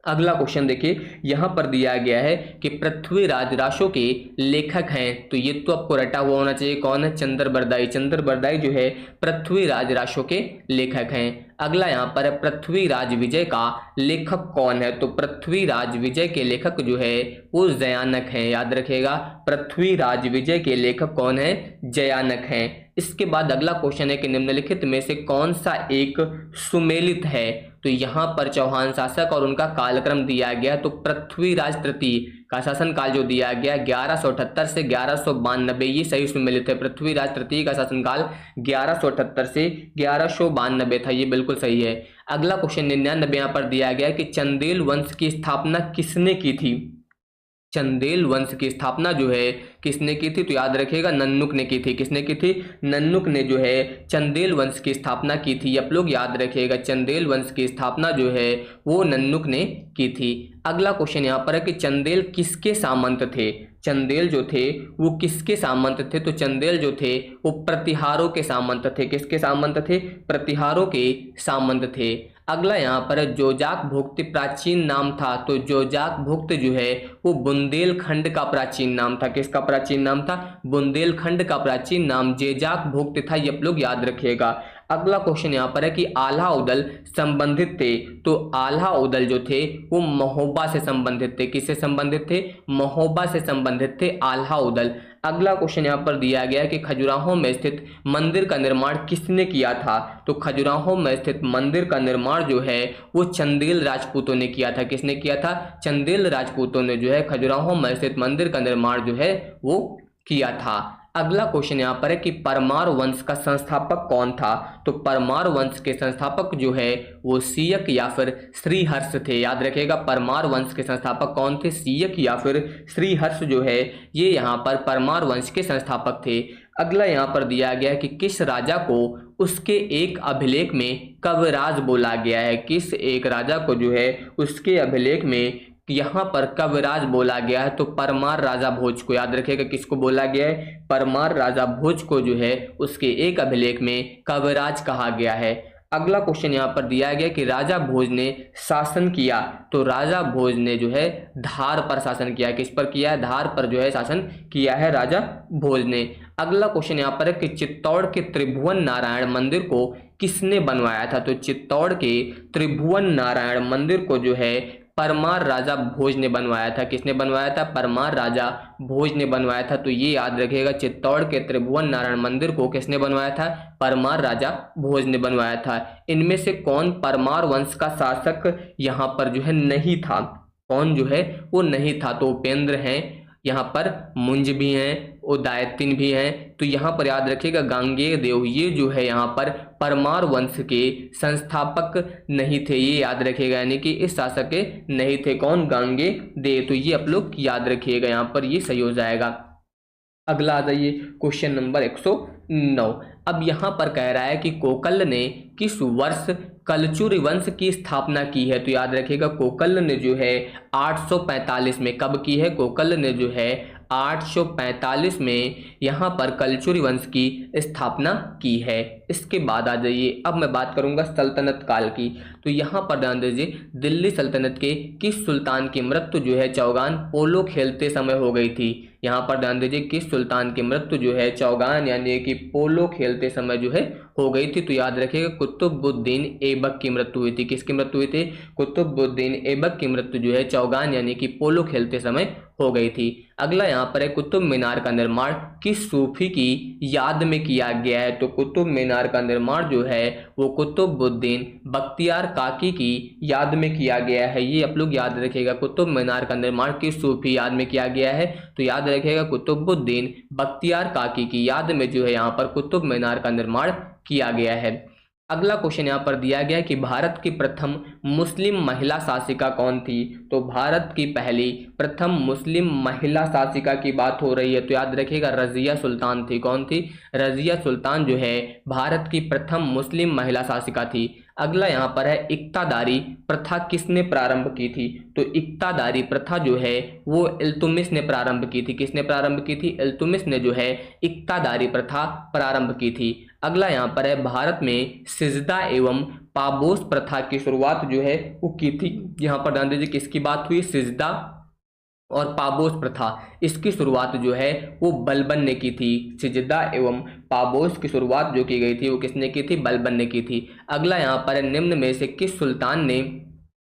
अगला क्वेश्चन देखिए, यहाँ पर दिया गया है कि पृथ्वीराज राशों के लेखक हैं। तो ये तो आपको रटा हुआ होना चाहिए, कौन है? चंद्र बरदाई। चंद्र बरदाई जो है पृथ्वीराज राशों के लेखक हैं। अगला यहाँ पर पृथ्वीराज विजय का लेखक कौन है? तो पृथ्वीराज विजय के लेखक जो है वो जयानक हैं। याद रखिएगा, पृथ्वीराज विजय के लेखक कौन है? जयानक हैं। इसके बाद अगला क्वेश्चन है कि निम्नलिखित में से कौन सा एक सुमेलित है? तो यहाँ पर चौहान शासक और उनका कालक्रम दिया गया। तो पृथ्वीराज तृतीय का शासनकाल जो दिया गया 1178 से 1192, ये सही सुमेलित है। पृथ्वीराज तृतीय का शासनकाल 1178 से 1192 था, ये बिल्कुल सही है। अगला क्वेश्चन 99 यहाँ पर दिया गया कि चंदेल वंश की स्थापना किसने की थी? चंदेल वंश की स्थापना जो है किसने की थी? तो याद रखिएगा, नन्नुक ने की थी। किसने की थी? नन्नुक ने जो है चंदेल वंश की स्थापना की थी। आप लोग याद रखिएगा, चंदेल वंश की स्थापना जो है वो नन्नुक ने की थी। अगला क्वेश्चन यहाँ पर है कि चंदेल किसके सामंत थे? चंदेल जो थे वो किसके सामंत थे? तो चंदेल जो थे वो प्रतिहारों के सामंत थे। किसके सामंत थे? प्रतिहारों के सामंत थे। अगला यहाँ पर जोजाक भुक्त प्राचीन नाम था, तो जोजाक भुक्त जो है वो बुंदेलखंड का प्राचीन नाम था। किसका प्राचीन नाम था? बुंदेलखंड का प्राचीन नाम जेजाक भुक्त था, ये आप लोग याद रखिएगा। अगला क्वेश्चन यहाँ पर है कि आल्हा उदल संबंधित थे, तो आल्हा उदल जो थे वो महोबा से संबंधित थे। किससे संबंधित थे? महोबा से संबंधित थे आल्हा उदल। अगला क्वेश्चन यहाँ पर दिया गया है कि खजुराहो में स्थित मंदिर का निर्माण किसने किया था? तो खजुराहो में स्थित मंदिर का निर्माण जो है वो चंदेल राजपूतों ने किया था। किसने किया था? चंदेल राजपूतों ने जो है खजुराहो में स्थित मंदिर का निर्माण जो है वो किया था। अगला क्वेश्चन यहाँ पर है कि परमार वंश का संस्थापक कौन था? तो परमार वंश के संस्थापक जो है वो सीयक या फिर श्रीहर्ष थे। याद रखिएगा, परमार वंश के संस्थापक कौन थे? सीयक या फिर श्रीहर्ष जो है ये यहाँ पर परमार वंश के संस्थापक थे। अगला यहाँ पर दिया गया है कि किस राजा को उसके एक अभिलेख में कविराज बोला गया है? किस एक राजा को जो है उसके अभिलेख में यहाँ पर कविराज बोला गया है? तो परमार राजा भोज को। याद रखिएगा, किसको बोला गया है? परमार राजा भोज को जो है उसके एक अभिलेख में कविराज कहा गया है। अगला क्वेश्चन यहाँ पर दिया गया कि राजा भोज ने शासन किया, तो राजा भोज ने जो है धार पर शासन किया। किस पर किया है? धार पर जो है शासन किया है राजा भोज ने। अगला क्वेश्चन यहाँ पर है कि चित्तौड़ के त्रिभुवन नारायण मंदिर को किसने बनवाया था? तो चित्तौड़ के त्रिभुवन नारायण मंदिर को जो है परमार राजा भोज ने बनवाया था। किसने बनवाया था? परमार राजा भोज ने बनवाया था। तो ये याद रखिएगा, चित्तौड़ के त्रिभुवन नारायण मंदिर को किसने बनवाया था? परमार राजा भोज ने बनवाया था। इनमें से कौन परमार वंश का शासक यहाँ पर जो है नहीं था? कौन जो है वो नहीं था? तो उपेंद्र हैं, यहाँ पर मुंज भी हैं, उदयतिन भी हैं। तो यहाँ पर याद रखिएगा गांगेय देव ये जो है यहाँ पर परमार वंश के संस्थापक नहीं थे, ये याद रखिएगा, यानी कि इस शासक के नहीं थे। कौन? गांगेय देव। तो ये आप लोग याद रखिएगा, यहाँ पर ये सही हो जाएगा। अगला आ जाइए क्वेश्चन नंबर 109। अब यहाँ पर कह रहा है कि कोकल ने किस वर्ष कलचुरी वंश की स्थापना की है? तो याद रखिएगा, कोकल ने जो है 845 में कब की है? कोकल ने जो है 845 में यहाँ पर कलचुरी वंश की स्थापना की है। इसके बाद आ जाइए, अब मैं बात करूंगा सल्तनत काल की। तो यहाँ पर ध्यान दीजिए, दिल्ली सल्तनत के किस सुल्तान की मृत्यु जो है चौगान पोलो खेलते समय हो गई थी? यहाँ पर ध्यान दीजिए, किस सुल्तान की मृत्यु जो है चौगान यानी कि पोलो खेलते समय जो है हो गई थी? तो याद रखिएगा, कुतुबुद्दीन ऐबक की मृत्यु हुई थी। किसकी मृत्यु हुई थी? कुतुबुद्दीन ऐबक की मृत्यु जो है चौगान यानी कि पोलो खेलते समय हो गई थी। अगला यहाँ पर है कुतुब मीनार का निर्माण किस सूफी की याद में किया गया है? तो कुतुब मीनार का निर्माण जो है वो कुतुबुद्दीन बख्तियार काकी की याद में किया गया है। ये आप लोग याद रखिएगा, कुतुब मीनार का निर्माण किस सूफी याद में किया गया है? तो याद रखिएगा, कुतुबुद्दीन बख्तियार काकी की याद में जो है यहाँ पर कुतुब मीनार का निर्माण किया गया है। अगला क्वेश्चन यहाँ पर दिया गया है कि भारत की प्रथम मुस्लिम महिला शासिका कौन थी? तो भारत की पहली प्रथम मुस्लिम महिला शासिका की बात हो रही है, तो याद रखिएगा रजिया सुल्तान थी। कौन थी? रजिया सुल्तान जो है भारत की प्रथम मुस्लिम महिला शासिका थी। अगला यहाँ पर है इक्तादारी प्रथा किसने प्रारंभ की थी? तो इक्तादारी प्रथा जो है वो इल्तुतमिश ने प्रारंभ की थी। किसने प्रारंभ की थी? इल्तुतमिश ने जो है इक्तादारी प्रथा प्रारंभ की थी। अगला यहाँ पर है भारत में सिजदा एवं पाबोस प्रथा की शुरुआत जो है वो की थी। यहाँ पर ध्यान दीजिए, किसकी बात हुई? सिजदा और पाबोस प्रथा, इसकी शुरुआत जो है वो बलबन ने की थी। सिजदा एवं पाबोस की शुरुआत जो की गई थी वो किसने की थी? बलबन ने की थी। अगला यहाँ पर निम्न में से किस सुल्तान ने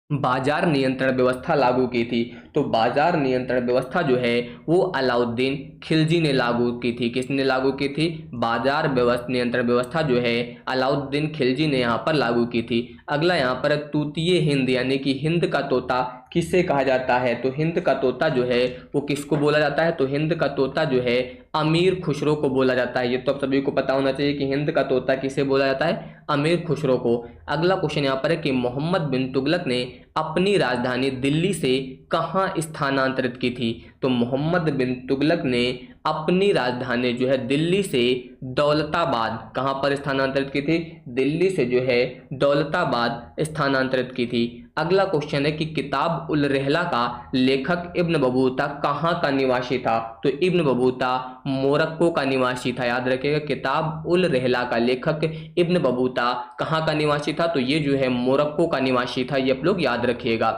बाजार नियंत्रण व्यवस्था लागू की थी? तो बाजार नियंत्रण व्यवस्था जो है वो अलाउद्दीन खिलजी ने लागू की थी। किसने लागू की थी? बाजार नियंत्रण व्यवस्था जो है अलाउद्दीन खिलजी ने यहाँ पर लागू की थी। अगला यहाँ पर तूतीय हिंद यानी कि हिंद का तोता किसे कहा जाता है? तो हिंद का तोता जो है वो किसको बोला जाता है? तो हिंद का तोता जो है अमीर खुसरो को बोला जाता है। ये तो आप सभी को पता होना चाहिए कि हिंद का तोता किसे बोला जाता है? अमीर खुसरो को। अगला क्वेश्चन यहाँ पर है कि मोहम्मद बिन तुगलक ने अपनी राजधानी दिल्ली से कहाँ स्थानांतरित की थी? तो मोहम्मद बिन तुगलक ने अपनी राजधानी जो है दिल्ली से दौलताबाद कहाँ पर स्थानांतरित की थी? दिल्ली से जो है दौलताबाद स्थानांतरित की थी। अगला क्वेश्चन है कि किताब उल रहला का लेखक इब्न बतूता कहाँ का निवासी था? तो इब्न बतूता मोरक्को का निवासी था। याद रखिएगा, किताब उल रहला का लेखक इब्न बतूता कहाँ का निवासी था? तो ये जो है मोरक्को का निवासी था। ये आप लोग याद रखिएगा।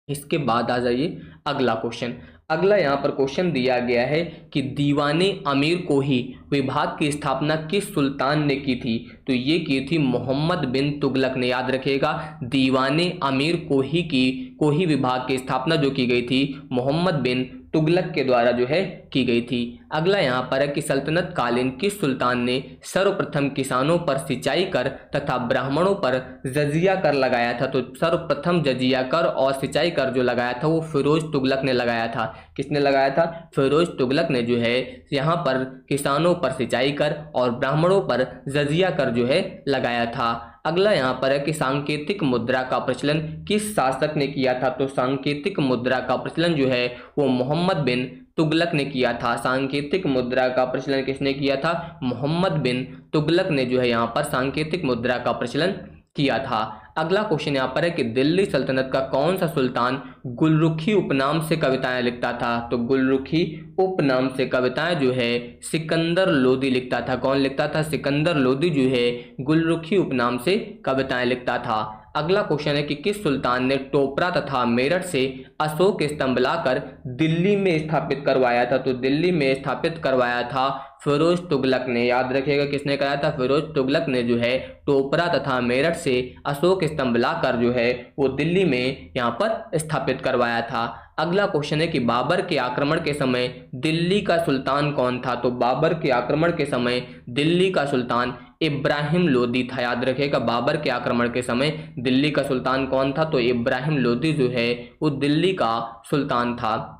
इसके बाद आ जाइए अगला क्वेश्चन। अगला यहाँ पर क्वेश्चन दिया गया है कि दीवाने अमीर कोही विभाग की स्थापना किस सुल्तान ने की थी? तो ये की थी मोहम्मद बिन तुगलक ने। याद रखिएगा, दीवाने अमीर कोही विभाग की स्थापना जो की गई थी मोहम्मद बिन तुगलक के द्वारा जो है की गई थी। अगला यहाँ पर है कि सल्तनत कालीन किस सुल्तान ने सर्वप्रथम किसानों पर सिंचाई कर तथा ब्राह्मणों पर जजिया कर लगाया था? तो सर्वप्रथम जजिया कर और सिंचाई कर जो लगाया था वो फिरोज तुगलक ने लगाया था। किसने लगाया था? फिरोज तुगलक ने जो है यहाँ पर किसानों पर सिंचाई कर और ब्राह्मणों पर जजिया कर जो है लगाया था। अगला यहाँ पर है कि सांकेतिक मुद्रा का प्रचलन किस शासक ने किया था? तो सांकेतिक मुद्रा का प्रचलन जो है वो मोहम्मद बिन तुगलक ने किया था। सांकेतिक मुद्रा का प्रचलन किसने किया था? मोहम्मद बिन तुगलक ने जो है यहाँ पर सांकेतिक मुद्रा का प्रचलन किया था। अगला क्वेश्चन यहाँ पर है कि दिल्ली सल्तनत का कौन सा सुल्तान गुलरुखी उपनाम से कविताएं लिखता था? तो गुलरुखी उपनाम से कविताएं जो है सिकंदर लोदी लिखता था। कौन लिखता था? सिकंदर लोदी जो है गुलरुखी उपनाम से कविताएं लिखता था। अगला क्वेश्चन है कि किस सुल्तान ने टोपरा तथा मेरठ से अशोक स्तंभ लाकर दिल्ली में स्थापित करवाया था? तो दिल्ली में स्थापित करवाया था फिरोज तुगलक ने। याद रखिएगा, किसने कराया था? फिरोज तुगलक ने जो है टोपरा तथा मेरठ से अशोक स्तंभ लाकर जो है वो दिल्ली में यहाँ पर स्थापित करवाया था। अगला क्वेश्चन है कि बाबर के आक्रमण के समय दिल्ली का सुल्तान कौन था? तो बाबर के आक्रमण के समय दिल्ली का सुल्तान इब्राहिम लोदी था। याद रखिएगा, बाबर के आक्रमण के समय दिल्ली का सुल्तान कौन था? तो इब्राहिम लोदी जो है वो दिल्ली का सुल्तान था।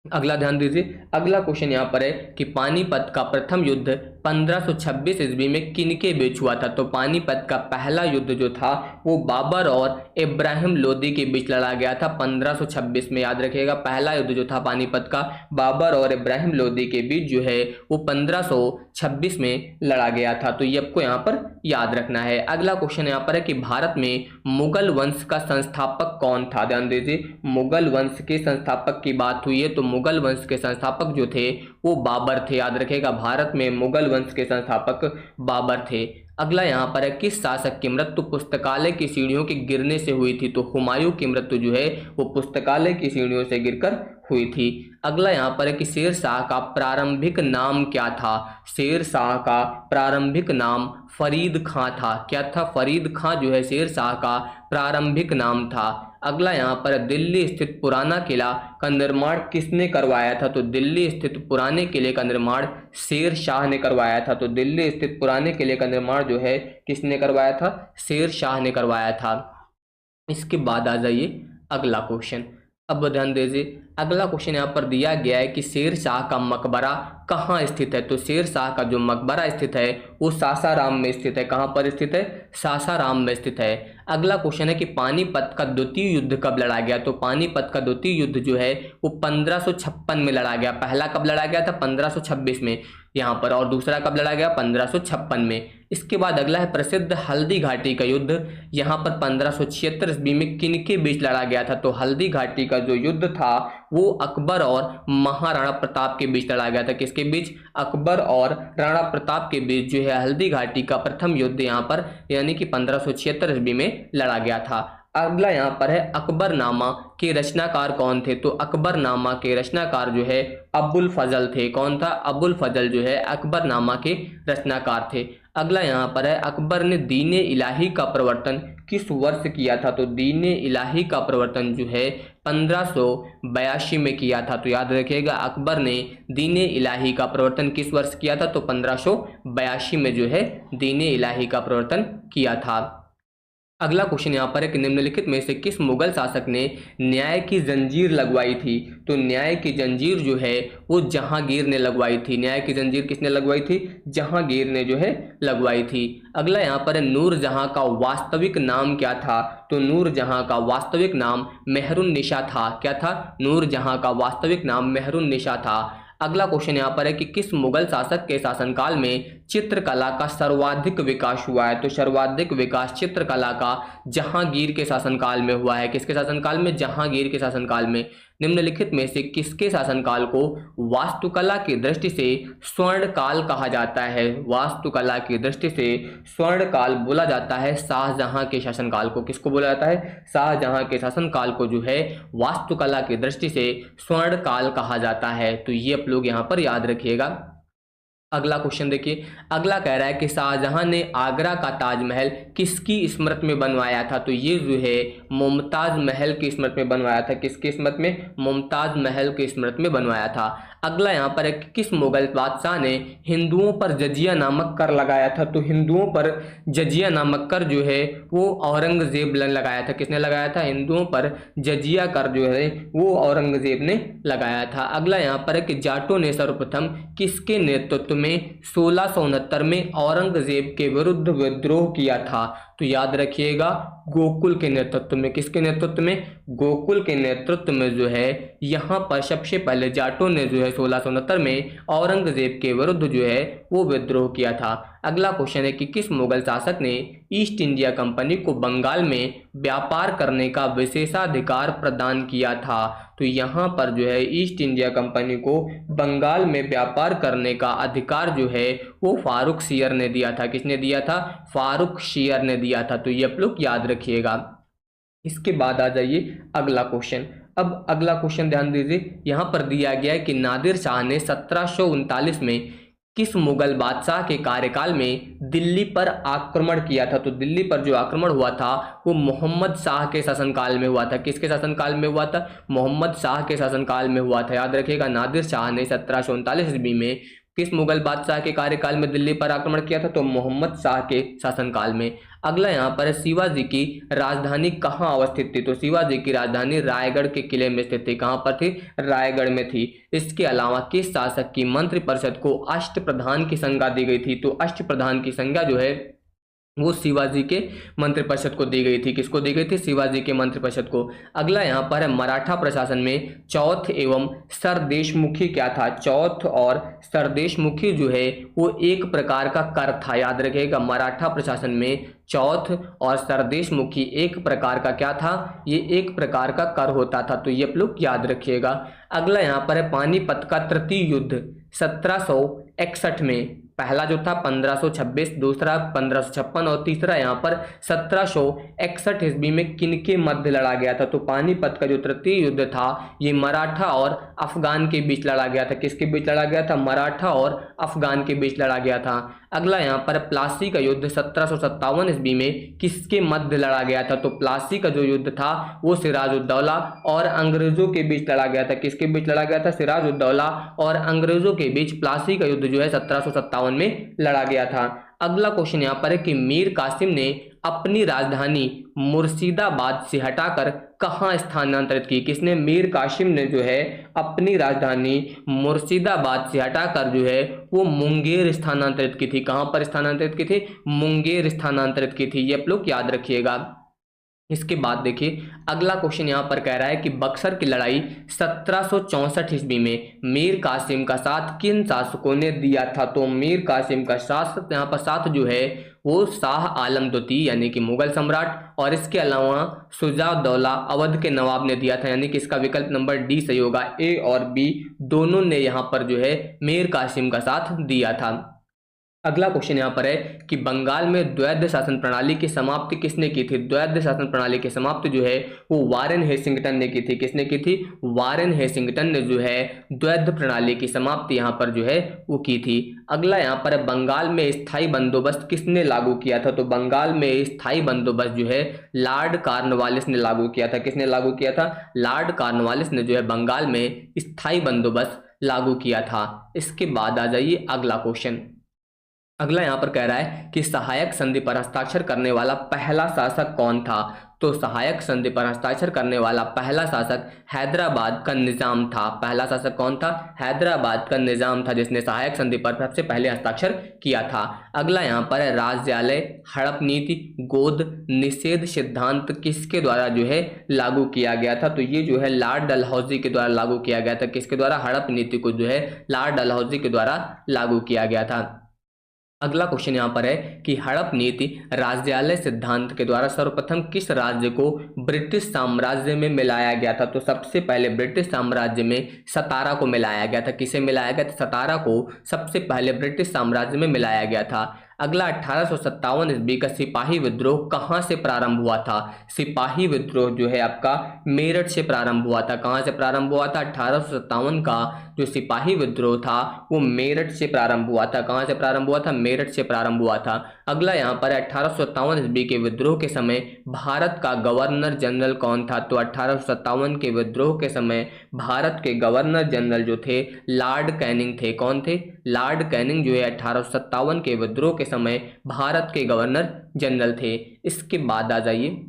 अगला ध्यान दीजिए, अगला क्वेश्चन यहाँ पर है कि पानीपत का प्रथम युद्ध 1526 ईस्वी में किनके बीच हुआ था? तो पानीपत का पहला युद्ध जो था वो बाबर और इब्राहिम लोदी के बीच लड़ा गया था 1526 में। याद रखिएगा, पहला युद्ध जो था पानीपत का बाबर और इब्राहिम लोदी के बीच जो है वो 1526 में लड़ा गया था। तो ये आपको यहाँ पर याद रखना है। अगला क्वेश्चन यहाँ पर है कि भारत में मुगल वंश का संस्थापक कौन था? ध्यान दीजिए, मुगल वंश के संस्थापक की बात हुई है तो मुगल वंश के संस्थापक जो थे वो बाबर थे। याद रखेगा, भारत में मुगल वंश के संस्थापक बाबर थे। अगला यहाँ पर है किस शासक की मृत्यु पुस्तकालय की सीढ़ियों के गिरने से हुई थी? तो हुमायूं की मृत्यु जो है वो पुस्तकालय की सीढ़ियों से गिरकर हुई थी। अगला यहाँ पर है कि शेर शाह का प्रारंभिक नाम क्या था? शेर शाह का प्रारंभिक नाम फरीद खां था। क्या था? फरीद खां जो है शेर शाह का प्रारंभिक नाम था। अगला यहाँ पर दिल्ली स्थित पुराना किला का निर्माण किसने करवाया था? तो दिल्ली स्थित पुराने किले का निर्माण शेर शाह ने करवाया था। तो दिल्ली स्थित पुराने किले का निर्माण जो है किसने करवाया था? शेर शाह ने करवाया था। इसके बाद आ जाइए अगला क्वेश्चन। अब ध्यान दीजिए, अगला क्वेश्चन यहाँ पर दिया गया है कि शेर शाह का मकबरा कहाँ स्थित है? तो शेर शाह का जो मकबरा स्थित है वो सासाराम में स्थित है। कहाँ पर स्थित है? सासाराम में स्थित है। अगला क्वेश्चन है कि पानीपत का द्वितीय युद्ध कब लड़ा गया? तो पानीपत का द्वितीय युद्ध जो है वो 1556 में लड़ा गया। पहला कब लड़ा गया था? 1526 में यहाँ पर, और दूसरा कब लड़ा गया? 1556 में। इसके बाद अगला है प्रसिद्ध हल्दी घाटी का युद्ध यहाँ पर 1576 ईस्वी में किनके बीच लड़ा गया था? तो हल्दी घाटी का जो युद्ध था वो अकबर और महाराणा प्रताप के बीच लड़ा गया था। किसके बीच? अकबर और राणा प्रताप के बीच जो है हल्दी घाटी का प्रथम युद्ध यहाँ पर यानी कि 1576 ईस्वी में लड़ा गया था। अगला यहाँ पर है अकबरनामा के रचनाकार कौन थे? तो अकबरनामा के रचनाकार जो है अबुल फजल थे। कौन था? अबुल फजल जो है अकबरनामा के रचनाकार थे। अगला यहाँ पर है अकबर ने दीन इलाही का प्रवर्तन किस वर्ष किया था? तो दीन इलाही का प्रवर्तन जो है 1582 में किया था। तो याद रखिएगा, अकबर ने दीन इलाही का प्रवर्तन किस वर्ष किया था? तो 1582 में जो है दीन इलाही का प्रवर्तन किया था। अगला क्वेश्चन यहाँ पर है कि निम्नलिखित में से किस मुगल शासक ने न्याय की जंजीर लगवाई थी? तो न्याय की जंजीर जो है वो जहांगीर ने लगवाई थी। न्याय की जंजीर किसने लगवाई थी? जहांगीर ने जो है लगवाई थी। अगला यहाँ पर है नूरजहां का वास्तविक नाम क्या था? तो नूरजहां का वास्तविक नाम मेहरुन्निसा था। क्या था? नूरजहां का वास्तविक नाम मेहरुन्निसा था। अगला क्वेश्चन यहाँ पर है कि किस मुगल शासक के शासनकाल में चित्रकला का सर्वाधिक विकास हुआ है? तो सर्वाधिक विकास चित्रकला का जहांगीर के शासनकाल में हुआ है। किसके शासनकाल में? जहांगीर के शासनकाल में। निम्नलिखित में से किसके शासनकाल को वास्तुकला की दृष्टि से स्वर्ण काल कहा जाता है? वास्तुकला की दृष्टि से स्वर्ण काल बोला जाता है शाहजहां के शासनकाल को। किसको बोला जाता है? शाहजहां के शासनकाल को जो है वास्तुकला की दृष्टि से स्वर्ण काल कहा जाता है। तो ये आप लोग यहाँ पर याद रखिएगा। अगला क्वेश्चन देखिए, अगला कह रहा है कि शाहजहां ने आगरा का ताजमहल किसकी स्मृति में बनवाया था? तो ये जो है मुमताज महल की स्मृति में बनवाया था। किसकी स्मृति में? मुमताज महल की स्मृति में बनवाया था। अगला यहाँ पर है कि किस मुगल बादशाह ने हिंदुओं पर जजिया नामक कर लगाया था? तो हिंदुओं पर जजिया नामक कर जो है वो औरंगजेब ने लगाया था। किसने लगाया था? हिंदुओं पर जजिया कर जो है वो औरंगजेब ने लगाया था। अगला यहाँ पर है कि जाटों ने सर्वप्रथम किसके नेतृत्व में 1669 में औरंगजेब के विरुद्ध विद्रोह किया था? तो याद रखिएगा गोकुल के नेतृत्व में। किसके नेतृत्व में? गोकुल के नेतृत्व में जो है यहाँ पर सबसे पहले जाटों ने जो है 1669 में औरंगजेब के विरुद्ध जो है वो विद्रोह किया था। अगला क्वेश्चन है कि किस मुगल शासक ने ईस्ट इंडिया कंपनी को बंगाल में व्यापार करने का विशेषाधिकार प्रदान किया था? तो यहाँ पर जो है ईस्ट इंडिया कंपनी को बंगाल में व्यापार करने का अधिकार जो है वो फारूक शेयर ने दिया था। किसने दिया था? फारूक शेयर ने दिया था। तो ये आप लोग याद रखिएगा। इसके बाद आ जाइए अगला क्वेश्चन। अब अगला क्वेश्चन ध्यान दीजिए, यहाँ पर दिया गया है कि नादिर शाह ने 1739 में किस मुगल बादशाह के कार्यकाल में दिल्ली पर आक्रमण किया था? तो दिल्ली पर जो आक्रमण हुआ था वो मोहम्मद शाह के शासनकाल में हुआ था। किसके शासनकाल में हुआ था? मोहम्मद शाह के शासनकाल में हुआ था। याद रखिएगा, नादिर शाह ने 1739 ईस्वी में किस मुगल बादशाह के कार्यकाल में दिल्ली पर आक्रमण किया था? तो मोहम्मद शाह के शासनकाल में। अगला यहाँ पर शिवाजी की राजधानी कहाँ अवस्थित थी? तो शिवाजी की राजधानी रायगढ़ के किले में स्थित थी। कहाँ पर थी? रायगढ़ में थी। इसके अलावा किस शासक की मंत्रिपरिषद को अष्टप्रधान की संज्ञा दी गई थी? तो अष्टप्रधान की संज्ञा जो है वो शिवाजी के मंत्रिपरिषद को दी गई थी। किसको दी गई थी? शिवाजी के मंत्रिपरिषद को। अगला यहाँ पर है मराठा प्रशासन में चौथ एवं सरदेशमुखी क्या था? चौथ और सरदेशमुखी जो है वो एक प्रकार का कर था। याद रखिएगा, मराठा प्रशासन में चौथ और सरदेशमुखी एक प्रकार का क्या था? ये एक प्रकार का कर होता था। तो ये आप लोग याद रखिएगा। अगला यहाँ पर है पानीपत का तृतीय युद्ध 1761 में, पहला जो था 1526, दूसरा 1556 और तीसरा यहाँ पर 1761 ईस्वी में किनके मध्य लड़ा गया था? तो पानीपत का जो तृतीय युद्ध था ये मराठा और अफगान के बीच लड़ा गया था। किसके बीच लड़ा गया था? मराठा और अफगान के बीच लड़ा गया था। अगला यहाँ पर प्लासी का युद्ध 1757 ईस्वी में किसके मध्य लड़ा गया था? तो प्लासी का जो युद्ध था वो सिराजुद्दौला और अंग्रेजों के बीच लड़ा गया था। किसके बीच लड़ा गया था? सिराजुद्दौला और अंग्रेजों के बीच प्लासी का युद्ध जो है 1757 में लड़ा गया था। अगला क्वेश्चन यहाँ पर है कि मीर कासिम ने अपनी राजधानी मुर्शिदाबाद से हटाकर कहाँ स्थानांतरित की? किसने? मीर कासिम ने जो है अपनी राजधानी मुर्शिदाबाद से हटाकर जो है वो मुंगेर स्थानांतरित की थी। कहाँ पर स्थानांतरित की थी? मुंगेर स्थानांतरित की थी। ये आप लोग याद रखिएगा। इसके बाद देखिए अगला क्वेश्चन यहाँ पर कह रहा है कि बक्सर की लड़ाई 1764 ईस्वी में मीर कासिम का साथ किन शासकों ने दिया था? तो मीर कासिम का शासक यहाँ पर साथ जो है वो शाह आलम द्वितीय यानी कि मुगल सम्राट और इसके अलावा शुजा-उद-दौला अवध के नवाब ने दिया था। यानी कि इसका विकल्प नंबर डी सही होगा। ए और बी दोनों ने यहाँ पर जो है मीर कासिम का साथ दिया था। अगला क्वेश्चन यहाँ पर है कि बंगाल में द्वैध शासन प्रणाली की समाप्ति किसने की थी? द्वैध शासन प्रणाली की समाप्ति जो है वो वारेन हेसिंगटन ने की थी। किसने की थी? वारेन हेसिंगटन ने जो है द्वैध प्रणाली की समाप्ति यहाँ पर जो है वो की थी। अगला यहाँ पर है बंगाल में स्थायी बंदोबस्त किसने लागू किया था? तो बंगाल में स्थायी बंदोबस्त जो है लॉर्ड कॉर्नवालिस ने लागू किया था। किसने लागू किया था? लॉर्ड कॉर्नवालिस ने जो है बंगाल में स्थायी बंदोबस्त लागू किया था। इसके बाद आ जाइए अगला क्वेश्चन। अगला यहाँ पर कह रहा है कि सहायक संधि पर हस्ताक्षर करने वाला पहला शासक कौन था। तो सहायक संधि पर हस्ताक्षर करने वाला पहला शासक हैदराबाद का निजाम था। पहला शासक कौन था? हैदराबाद का निजाम था जिसने सहायक संधि पर सबसे पहले हस्ताक्षर किया था। अगला यहाँ पर है राज्यालय हड़प नीति गोद निषेध सिद्धांत किसके द्वारा जो है लागू किया गया था। तो ये जो है लॉर्ड डलहौजी के द्वारा लागू किया गया था। किसके द्वारा? हड़प नीति को जो है लॉर्ड डलहौजी के द्वारा लागू किया गया था। अगला क्वेश्चन यहाँ पर है कि हड़प नीति राज्यालय सिद्धांत के द्वारा सर्वप्रथम किस राज्य को ब्रिटिश साम्राज्य में मिलाया गया था। तो सबसे पहले ब्रिटिश साम्राज्य में सतारा को मिलाया गया था। किसे मिलाया गया था? सतारा को सबसे पहले ब्रिटिश साम्राज्य में मिलाया गया था। अगला 1857 ईस्वी का सिपाही विद्रोह कहाँ से प्रारंभ हुआ था। सिपाही विद्रोह जो है आपका मेरठ से प्रारंभ हुआ था। कहाँ से प्रारंभ हुआ था? 1857 का जो सिपाही विद्रोह था वो मेरठ से प्रारंभ हुआ था। कहाँ से प्रारंभ हुआ था? मेरठ से प्रारंभ हुआ था। अगला यहाँ पर 1857 ईस्वी के विद्रोह के समय भारत का गवर्नर जनरल कौन था। तो 1857 के विद्रोह के समय भारत के गवर्नर जनरल जो थे लॉर्ड कैनिंग थे। कौन थे? लॉर्ड कैनिंग जो है 1857 के विद्रोह के समय भारत के गवर्नर जनरल थे। इसके बाद आ जाइए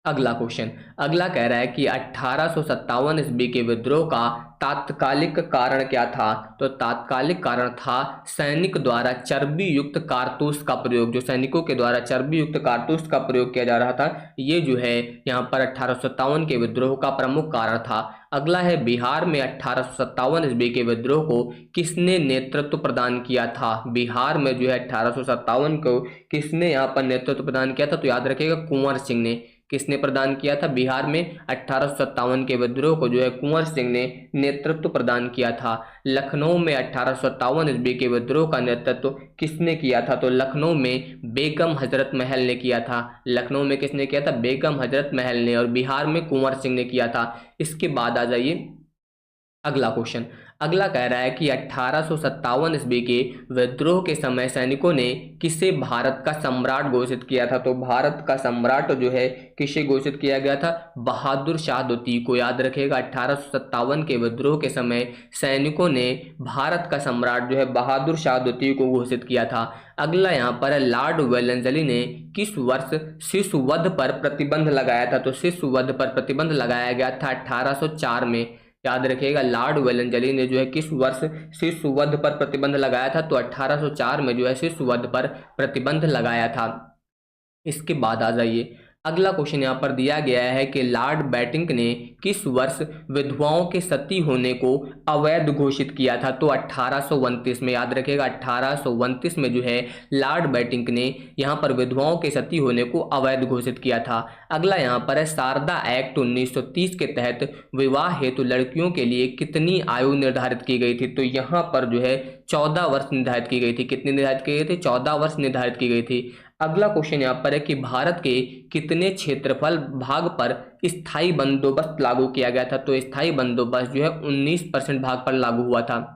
अगला क्वेश्चन। अगला कह रहा है कि 1857 ईस्वी के विद्रोह का तात्कालिक कारण क्या था। तो तात्कालिक कारण था सैनिक द्वारा चर्बी युक्त कारतूस का प्रयोग। जो सैनिकों के द्वारा चर्बी युक्त कारतूस का प्रयोग किया जा रहा था ये जो है यहाँ पर 1857 के विद्रोह का प्रमुख कारण था। अगला है बिहार में 1857 ईस्वी के विद्रोह को किसने नेतृत्व प्रदान किया था। बिहार में जो है 1857 को किसने यहाँ पर नेतृत्व प्रदान किया था। तो याद रखिएगा कुंवर सिंह ने। किसने प्रदान किया था? बिहार में 1857 के विद्रोह को जो है कुंवर सिंह ने नेतृत्व प्रदान किया था। लखनऊ में 1857 ईस्वी के विद्रोह का नेतृत्व किसने किया था। तो लखनऊ में बेगम हजरत महल ने किया था। लखनऊ में किसने किया था? बेगम हजरत महल ने। और बिहार में कुंवर सिंह ने किया था। इसके बाद आ जाइए अगला क्वेश्चन। अगला कह रहा है कि 1857 ईस्वी के विद्रोह के समय सैनिकों ने किसे भारत का सम्राट घोषित किया था। तो भारत का सम्राट जो है किसे घोषित किया गया था? बहादुर शाह द्वितीय को। याद रखिएगा 1857 के विद्रोह के समय सैनिकों ने भारत का सम्राट जो है बहादुर शाह द्वितीय को घोषित किया था। अगला यहाँ पर लॉर्ड वेलेंसली ने किस वर्ष शिशु वध पर प्रतिबंध लगाया था। तो शिशु वध पर प्रतिबंध लगाया गया था 1804 में। याद रखिएगा लॉर्ड वेलेंसली ने जो है किस वर्ष शिशु वध पर प्रतिबंध लगाया था। तो 1804 में जो है शिशु वध पर प्रतिबंध लगाया था। इसके बाद आ जाइए अगला क्वेश्चन यहाँ पर दिया गया है कि लॉर्ड बैटिंक ने किस वर्ष विधवाओं के सती होने को अवैध घोषित किया था। तो 1829 में। याद रखिएगा 1829 में जो है लॉर्ड बैटिंक ने यहाँ पर विधवाओं के सती होने को अवैध घोषित किया था। अगला यहाँ पर है शारदा एक्ट 1930 के तहत विवाह हेतु लड़कियों के लिए कितनी आयु निर्धारित की गई थी। तो यहाँ पर जो है 14 वर्ष निर्धारित की गई थी। कितनी निर्धारित की गई थी? 14 वर्ष निर्धारित की गई थी। अगला क्वेश्चन यहाँ पर है कि भारत के कितने क्षेत्रफल भाग पर स्थायी बंदोबस्त लागू किया गया था। तो स्थायी बंदोबस्त जो है 19% भाग पर लागू हुआ था।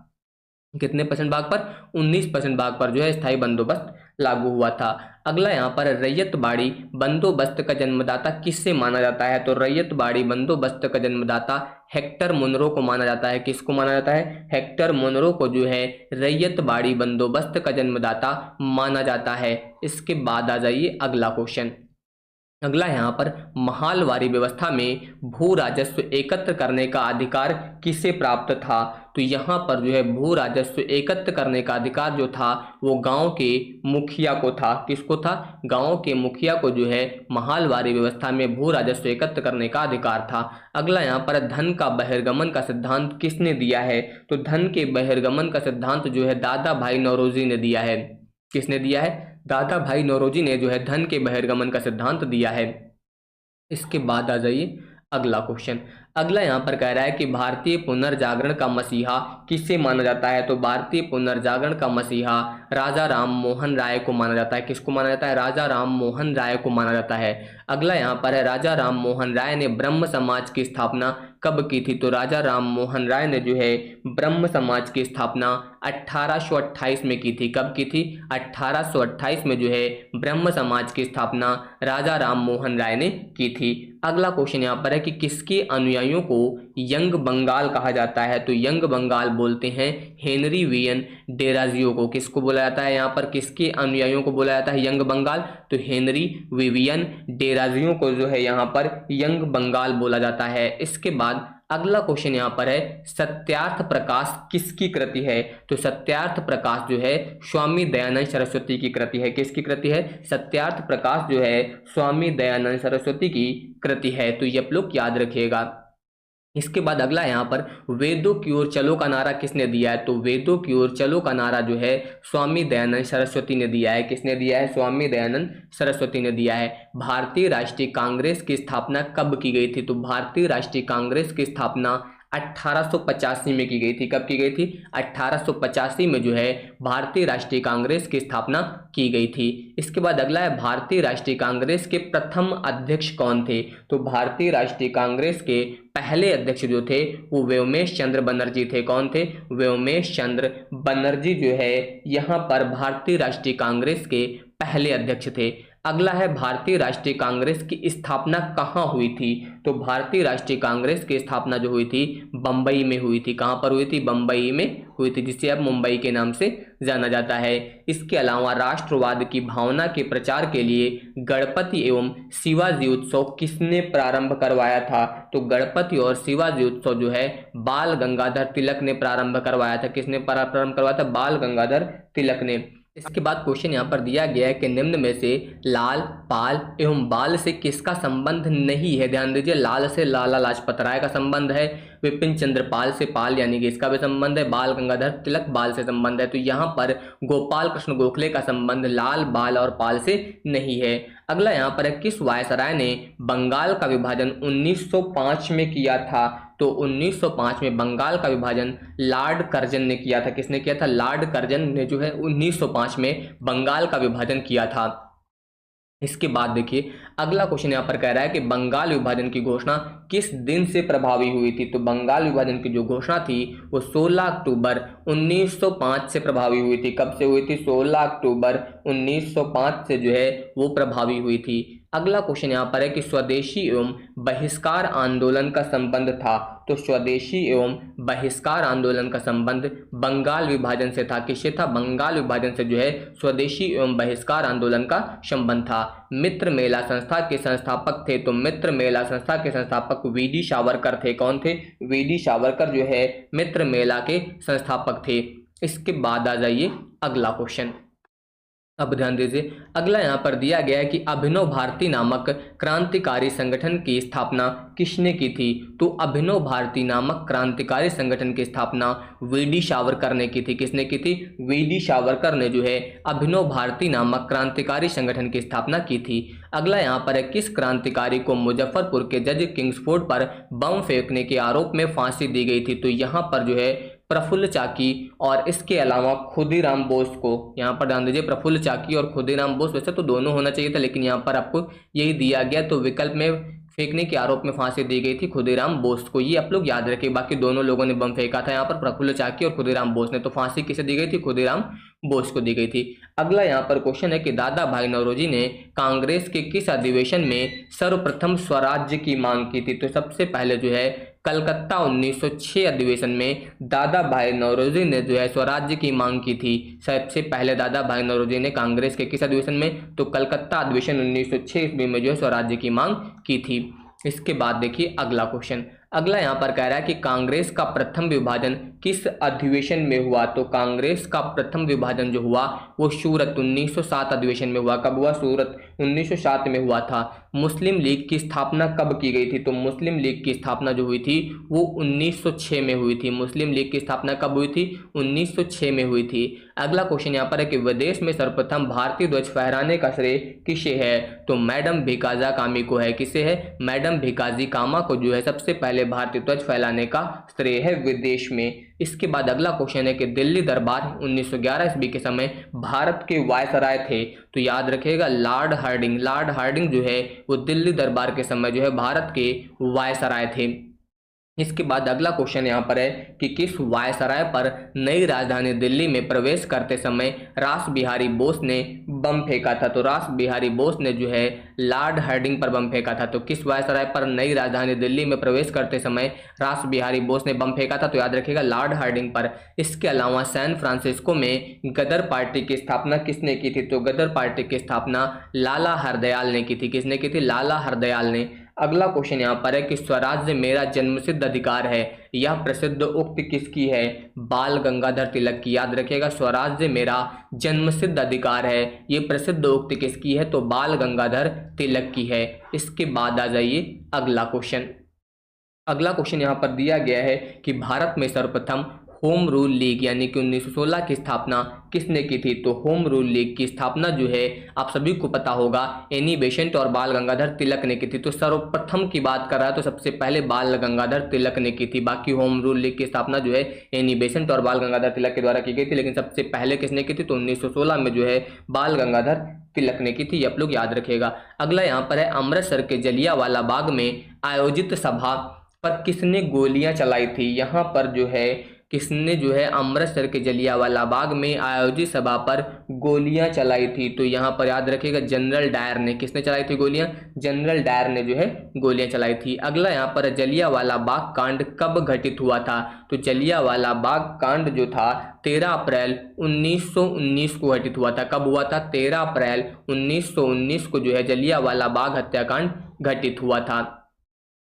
कितने परसेंट भाग पर? 19% भाग पर जो है स्थायी बंदोबस्त लागू हुआ था। अगला यहाँ पर रैयतबाड़ी बंदोबस्त का जन्मदाता किससे माना जाता है। तो रैयतबाड़ी बंदोबस्त का जन्मदाता हेक्टर मुनरो को माना जाता है। किसको माना जाता है? हेक्टर मुनरो को जो है रैयतबाड़ी बंदोबस्त का जन्मदाता माना जाता है। इसके बाद आ जाइए अगला क्वेश्चन। अगला यहाँ पर महालवारी व्यवस्था में भू राजस्व एकत्र करने का अधिकार किसे प्राप्त था। तो यहाँ पर जो है भू राजस्व एकत्र करने का अधिकार जो था वो गांव के मुखिया को था। किसको था? गांव के मुखिया को जो है महालवारी व्यवस्था में भू राजस्व एकत्र करने का अधिकार था। अगला यहाँ पर धन का बहिर्गमन का सिद्धांत किसने दिया है। तो धन के बहिर्गमन का सिद्धांत जो है दादा भाई नौरोजी ने दिया है। किसने दिया है? दादा भाई नौरोजी ने जो है धन के बहिर्गमन का सिद्धांत दिया है। इसके बाद आ जाइए अगला क्वेश्चन। अगला यहाँ पर कह रहा है कि भारतीय पुनर्जागरण का मसीहा किसे माना जाता है। तो भारतीय पुनर्जागरण का मसीहा राजा राम मोहन राय को माना जाता है। किसको माना जाता है? राजा राम मोहन राय को माना जाता है। अगला यहाँ पर है राजा राम मोहन राय ने ब्रह्म समाज की स्थापना कब की थी। तो राजा राम मोहन राय ने जो है ब्रह्म समाज की स्थापना 1828 में की थी। कब की थी? 1828 में जो है ब्रह्म समाज की स्थापना राजा राम मोहन राय ने की थी। अगला क्वेश्चन यहाँ पर है कि किसके अनुयायियों को यंग बंगाल कहा जाता है। तो यंग बंगाल बोलते हैं हेनरी वियन डेराजियो को। किसको बोला जाता है, यहाँ पर किसके अनुयायियों को बोला जाता है यंग बंगाल, तो हेनरी विवियन डेराजियो को जो है यहाँ पर यंग बंगाल बोला जाता है। इसके बाद अगला क्वेश्चन यहाँ पर है सत्यार्थ प्रकाश किसकी कृति है। तो सत्यार्थ प्रकाश जो है स्वामी दयानंद सरस्वती की कृति है। किसकी कृति है, सत्यार्थ प्रकाश जो है स्वामी दयानंद सरस्वती की कृति है। तो ये आप लोग याद रखिएगा। इसके बाद अगला यहाँ पर वेदों की ओर चलो का नारा किसने दिया है। तो वेदों की ओर चलो का नारा जो है स्वामी दयानंद सरस्वती ने दिया है। किसने दिया है, स्वामी दयानंद सरस्वती ने दिया है। भारतीय राष्ट्रीय कांग्रेस की स्थापना कब की गई थी। तो भारतीय राष्ट्रीय कांग्रेस की स्थापना 1885 में की गई थी। कब की गई थी, 1885 में जो है भारतीय राष्ट्रीय कांग्रेस की स्थापना की गई थी। इसके बाद अगला है भारतीय राष्ट्रीय कांग्रेस के प्रथम अध्यक्ष कौन थे। तो भारतीय राष्ट्रीय कांग्रेस के पहले अध्यक्ष जो थे वो व्योमेश चंद्र बनर्जी थे। कौन थे, व्योमेश चंद्र बनर्जी जो है यहाँ पर भारतीय राष्ट्रीय कांग्रेस के पहले अध्यक्ष थे। अगला है भारतीय राष्ट्रीय कांग्रेस की स्थापना कहाँ हुई थी। तो भारतीय राष्ट्रीय कांग्रेस की स्थापना जो हुई थी बंबई में हुई थी। कहाँ पर हुई थी, बंबई में हुई थी, जिसे अब मुंबई के नाम से जाना जाता है। इसके अलावा राष्ट्रवाद की भावना के प्रचार के लिए गणपति एवं शिवाजी उत्सव किसने प्रारंभ करवाया था। तो गणपति और शिवाजी उत्सव जो है बाल गंगाधर तिलक ने प्रारंभ करवाया था। किसने प्रारंभ करवाया था, बाल गंगाधर तिलक ने। इसके बाद क्वेश्चन यहाँ पर दिया गया है कि निम्न में से लाल, पाल एवं बाल से किसका संबंध नहीं है। ध्यान दीजिए, लाल से लाला लाजपत राय का संबंध है, विपिन चंद्र पाल से पाल यानी कि इसका भी संबंध है, बाल गंगाधर तिलक बाल से संबंध है। तो यहाँ पर गोपाल कृष्ण गोखले का संबंध लाल, बाल और पाल से नहीं है। अगला यहाँ पर है किस वायसराय ने बंगाल का विभाजन 1905 में किया था। तो 1905 में बंगाल का विभाजन लॉर्ड कर्जन ने किया था। किसने किया था, लॉर्ड कर्जन ने जो है 1905 में बंगाल का विभाजन किया था। इसके बाद देखिए अगला क्वेश्चन यहाँ पर कह रहा है कि बंगाल विभाजन की घोषणा किस दिन से प्रभावी हुई थी। तो बंगाल विभाजन की जो घोषणा थी वो 16 अक्टूबर 1905 से प्रभावी हुई थी। कब से हुई थी, 16 अक्टूबर 1905 से जो है वो प्रभावी हुई थी। अगला क्वेश्चन यहाँ पर है कि स्वदेशी एवं बहिष्कार आंदोलन का संबंध था। तो स्वदेशी एवं बहिष्कार आंदोलन का संबंध बंगाल विभाजन से था। किससे था, बंगाल विभाजन से जो है स्वदेशी एवं बहिष्कार आंदोलन का संबंध था। मित्र मेला संस्था के संस्थापक थे। तो मित्र मेला संस्था के संस्थापक वीडी सावरकर थे। कौन थे, वीडी सावरकर जो है मित्र मेला के संस्थापक थे। इसके बाद आ जाइए अगला क्वेश्चन। अब ध्यान दीजिए, अगला यहाँ पर दिया गया है कि अभिनव भारती नामक क्रांतिकारी संगठन की स्थापना किसने की थी। तो अभिनव भारती नामक क्रांतिकारी संगठन की स्थापना वीडी सावरकर ने की थी। किसने की थी, वीडी सावरकर ने जो है अभिनव भारती नामक क्रांतिकारी संगठन की स्थापना की थी। अगला यहाँ पर है किस क्रांतिकारी को मुजफ्फरपुर के जज किंग्सफोर्ड पर बम फेंकने के आरोप में फांसी दी गई थी। तो यहाँ पर जो है प्रफुल्ल चाकी और इसके अलावा खुदीराम बोस को, यहाँ पर ध्यान दीजिए प्रफुल्ल चाकी और खुदीराम बोस, वैसे तो दोनों होना चाहिए था लेकिन यहाँ पर आपको यही दिया गया। तो विकल्प में फेंकने के आरोप में फांसी दी गई थी खुदीराम बोस को, ये आप लोग याद रखिए। बाकी दोनों लोगों ने बम फेंका था यहाँ पर, प्रफुल्ल चाकी और खुदीराम बोस ने। तो फांसी किसे दी गई थी, खुदीराम बोस को दी गई थी। अगला यहाँ पर क्वेश्चन है कि दादा भाई नौरोजी ने कांग्रेस के किस अधिवेशन में सर्वप्रथम स्वराज्य की मांग की थी। तो सबसे पहले जो है कलकत्ता 1906 अधिवेशन में दादा भाई नौरोजी ने जो है स्वराज्य की मांग की थी। सबसे पहले दादा भाई नौरोजी ने कांग्रेस के किस अधिवेशन में, तो कलकत्ता अधिवेशन 1906 ईस्वी में जो है स्वराज्य की मांग की थी। इसके बाद देखिए अगला क्वेश्चन। अगला यहाँ पर कह रहा है कि कांग्रेस का प्रथम विभाजन किस अधिवेशन में हुआ। तो कांग्रेस का प्रथम विभाजन जो हुआ वो सूरत 1907 अधिवेशन में हुआ। कब हुआ, सूरत 1907 में हुआ था। मुस्लिम लीग की स्थापना कब की गई थी। तो मुस्लिम लीग की स्थापना जो हुई थी वो 1906 में हुई थी। मुस्लिम लीग की स्थापना कब हुई थी, 1906 में हुई थी। अगला क्वेश्चन यहाँ पर है कि विदेश में सर्वप्रथम भारतीय ध्वज फहराने का श्रेय किसे है। तो मैडम भिकाजा कामी को है। किसे है, मैडम भिकाजी कामा को जो है सबसे पहले भारतीय ध्वज फैलाने का श्रेय है विदेश में। इसके बाद अगला क्वेश्चन है कि दिल्ली दरबार 1911 ईस्वी के समय भारत के वायसराय थे। तो याद रखिएगा लॉर्ड हार्डिंग, लॉर्ड हार्डिंग जो है वो दिल्ली दरबार के समय जो है भारत के वायसराय थे। इसके बाद अगला क्वेश्चन यहाँ पर है कि किस वायसराय पर नई राजधानी दिल्ली में प्रवेश करते समय रास बिहारी बोस ने बम फेंका था? तो रास बिहारी बोस ने जो है लॉर्ड हार्डिंग पर बम फेंका था। तो किस वायसराय पर नई राजधानी दिल्ली में प्रवेश करते समय रास बिहारी बोस ने बम फेंका था? तो याद रखिएगा लॉर्ड हार्डिंग पर। इसके अलावा सैन फ्रांसिस्को में गदर पार्टी की स्थापना किसने की थी? तो गदर पार्टी की स्थापना लाला हरदयाल ने की थी। किसने की थी? लाला हरदयाल ने। अगला क्वेश्चन यहाँ पर है कि स्वराज्य मेरा जन्मसिद्ध अधिकार है, यह प्रसिद्ध उक्ति किसकी है? बाल गंगाधर तिलक की। याद रखिएगा स्वराज्य मेरा जन्मसिद्ध अधिकार है, ये प्रसिद्ध उक्ति किसकी है? तो बाल गंगाधर तिलक की है। इसके बाद आ जाइए अगला क्वेश्चन। अगला क्वेश्चन यहाँ पर दिया गया है कि भारत में सर्वप्रथम होम रूल लीग यानी कि 1916 की स्थापना किसने की थी? तो होम रूल लीग की स्थापना जो है आप सभी को पता होगा एनी बेसेंट और बाल गंगाधर तिलक ने की थी। तो सर्वप्रथम की बात कर रहा है तो सबसे पहले बाल गंगाधर तिलक ने की थी। बाकी होम रूल लीग की स्थापना जो है एनी बेसेंट और बाल गंगाधर तिलक के द्वारा की गई थी, लेकिन सबसे पहले किसने की थी? तो 1916 में जो है बाल गंगाधर तिलक ने की थी। आप लोग याद रखिएगा। अगला यहाँ पर है अमृतसर के जलियांवाला बाग में आयोजित सभा पर किसने गोलियां चलाई थी? यहाँ पर जो है किसने जो है अमृतसर के जलियांवाला बाग में आयोजित सभा पर गोलियां चलाई थी? तो यहाँ पर याद रखिएगा जनरल डायर ने। किसने चलाई थी गोलियां? जनरल डायर ने जो है गोलियां चलाई थी। अगला यहाँ पर जलियांवाला बाग कांड कब घटित हुआ था? तो जलियांवाला बाग कांड जो था 13 अप्रैल 1919 को घटित हुआ था। कब हुआ था? 13 अप्रैल 1919 को जो है जलियांवाला बाग हत्याकांड घटित हुआ था।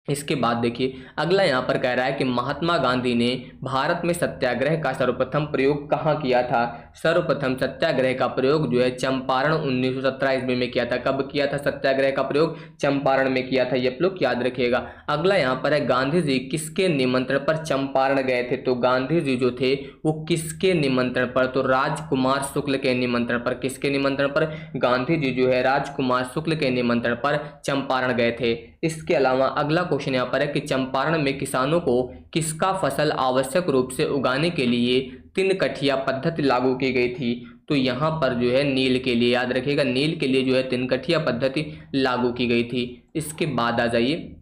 इसके बाद देखिए अगला यहाँ पर कह रहा है कि महात्मा गांधी ने भारत में सत्याग्रह का सर्वप्रथम प्रयोग कहाँ किया था? सर्वप्रथम सत्याग्रह का प्रयोग जो है चंपारण 1917 ईस्वी में किया था। कब किया था सत्याग्रह का प्रयोग? चंपारण में किया था। ये आप लोग याद रखिएगा। अगला यहाँ पर है गांधी जी किसके निमंत्रण पर चंपारण गए थे? तो गांधी जी जो थे वो किसके निमंत्रण पर? तो राजकुमार शुक्ल के निमंत्रण पर। किसके निमंत्रण पर? गांधी जी जो है राजकुमार शुक्ल के निमंत्रण पर चंपारण गए थे। इसके अलावा अगला क्वेश्चन यहाँ पर है कि चंपारण में किसानों को किसका फसल आवश्यक रूप से उगाने के लिए 3 कठिया पद्धति लागू की गई थी? तो यहाँ पर जो है नील के लिए। याद रखिएगा नील के लिए जो है 3 कठिया पद्धति लागू की गई थी। इसके बाद आ जाइए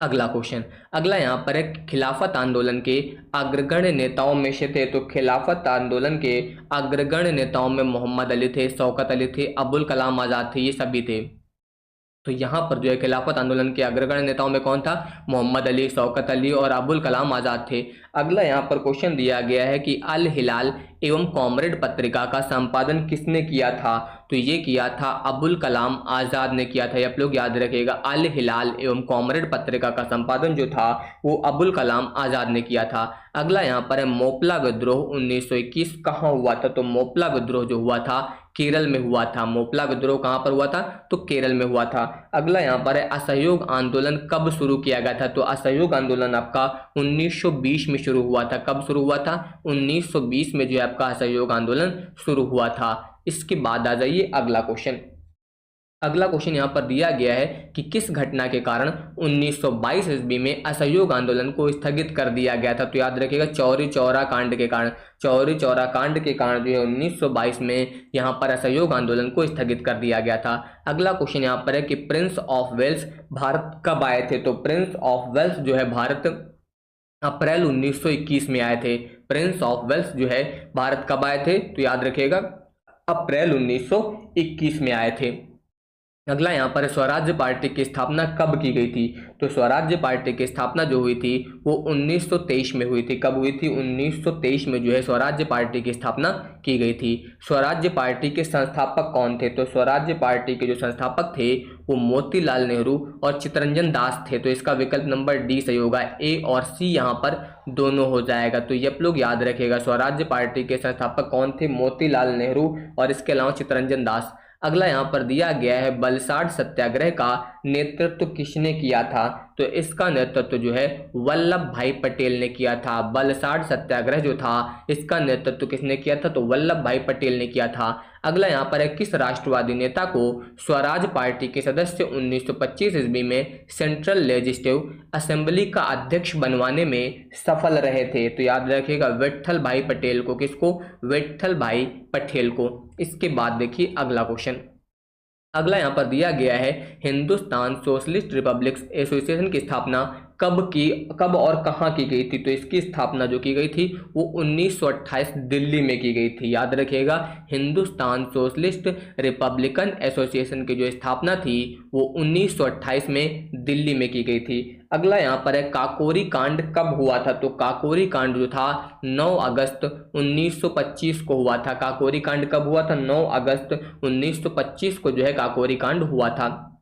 अगला क्वेश्चन। अगला यहाँ पर है खिलाफत आंदोलन के अग्रगण्य नेताओं में से थे। तो खिलाफत आंदोलन के अग्रगण्य नेताओं में मोहम्मद अली थे, शौकत अली थे, अबुल कलाम आजाद थे, ये सभी थे। तो यहाँ पर जो है खिलाफत आंदोलन के अग्रगण्य नेताओं में कौन था? मोहम्मद अली, शौकत अली और अबुल कलाम आजाद थे। अगला यहाँ पर क्वेश्चन दिया गया है कि अल हिलाल एवं कॉमरेड पत्रिका का संपादन किसने किया था? तो ये किया था अबुल कलाम आजाद ने किया था। आप लोग याद रखिएगा अल हिलाल एवं कॉमरेड पत्रिका का संपादन जो था वो अबुल कलाम आजाद ने किया था। अगला यहाँ पर है मोपला विद्रोह 1921 कहाँ हुआ था? तो मोपला विद्रोह जो हुआ था केरल में हुआ था। मोपला विद्रोह कहाँ पर हुआ था? तो केरल में हुआ था। अगला यहाँ पर है असहयोग आंदोलन कब शुरू किया गया था? तो असहयोग आंदोलन आपका 1920 में शुरू हुआ था। कब शुरू हुआ था? 1920 में जो है आपका असहयोग आंदोलन शुरू हुआ था। इसके बाद आ जाइए अगला क्वेश्चन। अगला क्वेश्चन यहाँ पर दिया गया है कि किस घटना के कारण 1922 ईस्वी में असहयोग आंदोलन को स्थगित कर दिया गया था? तो याद रखिएगा चौरी चौरा कांड के कारण। चौरी चौरा कांड के कारण जो है 1922 में यहाँ पर असहयोग आंदोलन को स्थगित कर दिया गया था। अगला क्वेश्चन यहाँ पर है कि प्रिंस ऑफ वेल्स भारत कब आए थे? तो प्रिंस ऑफ वेल्स जो है भारत अप्रैल 1921 में आए थे। प्रिंस ऑफ वेल्स जो है भारत कब आए थे? तो याद रखिएगा अप्रैल 1921 में आए थे। अगला यहाँ पर स्वराज्य पार्टी की स्थापना कब की गई थी? तो स्वराज्य पार्टी की स्थापना जो हुई थी वो 1923 में हुई थी। कब हुई थी? 1923 में जो है स्वराज्य पार्टी की स्थापना की गई थी। स्वराज्य पार्टी के संस्थापक कौन थे? तो स्वराज्य पार्टी के जो संस्थापक थे वो मोतीलाल नेहरू और चित्तरंजन दास थे। तो इसका विकल्प नंबर डी सही होगा। ए और सी यहाँ पर दोनों हो जाएगा। तो ये आप लोग याद रखेगा स्वराज्य पार्टी के संस्थापक कौन थे? मोतीलाल नेहरू और इसके अलावा चित्तरंजन दास। अगला यहाँ पर दिया गया है बलसाड़ सत्याग्रह का नेतृत्व किसने किया था? तो इसका नेतृत्व जो है वल्लभ भाई पटेल ने किया था। बलसाड़ सत्याग्रह जो था इसका नेतृत्व किसने किया था? तो वल्लभ भाई पटेल ने किया था। अगला यहाँ पर है किस राष्ट्रवादी नेता को स्वराज पार्टी के सदस्य 1925 ईस्वी में सेंट्रल लेजिस्लेटिव असेंबली का अध्यक्ष बनवाने में सफल रहे थे? तो याद रखिएगा विट्ठल भाई पटेल को। किसको? विट्ठल भाई पटेल को। इसके बाद देखिए अगला क्वेश्चन। अगला यहाँ पर दिया गया है हिंदुस्तान सोशलिस्ट रिपब्लिक्स एसोसिएशन की स्थापना कब और कहाँ की गई थी? तो इसकी स्थापना जो की गई थी वो 1928 दिल्ली में की गई थी। याद रखिएगा, हिंदुस्तान सोशलिस्ट रिपब्लिकन एसोसिएशन की जो स्थापना थी वो 1928 में दिल्ली में की गई थी। अगला यहाँ पर है काकोरी कांड कब हुआ था? तो काकोरी कांड जो था 9 अगस्त 1925 को हुआ था। काकोरी कांड कब हुआ था? 9 अगस्त 1925 को जो है काकोरी कांड हुआ था।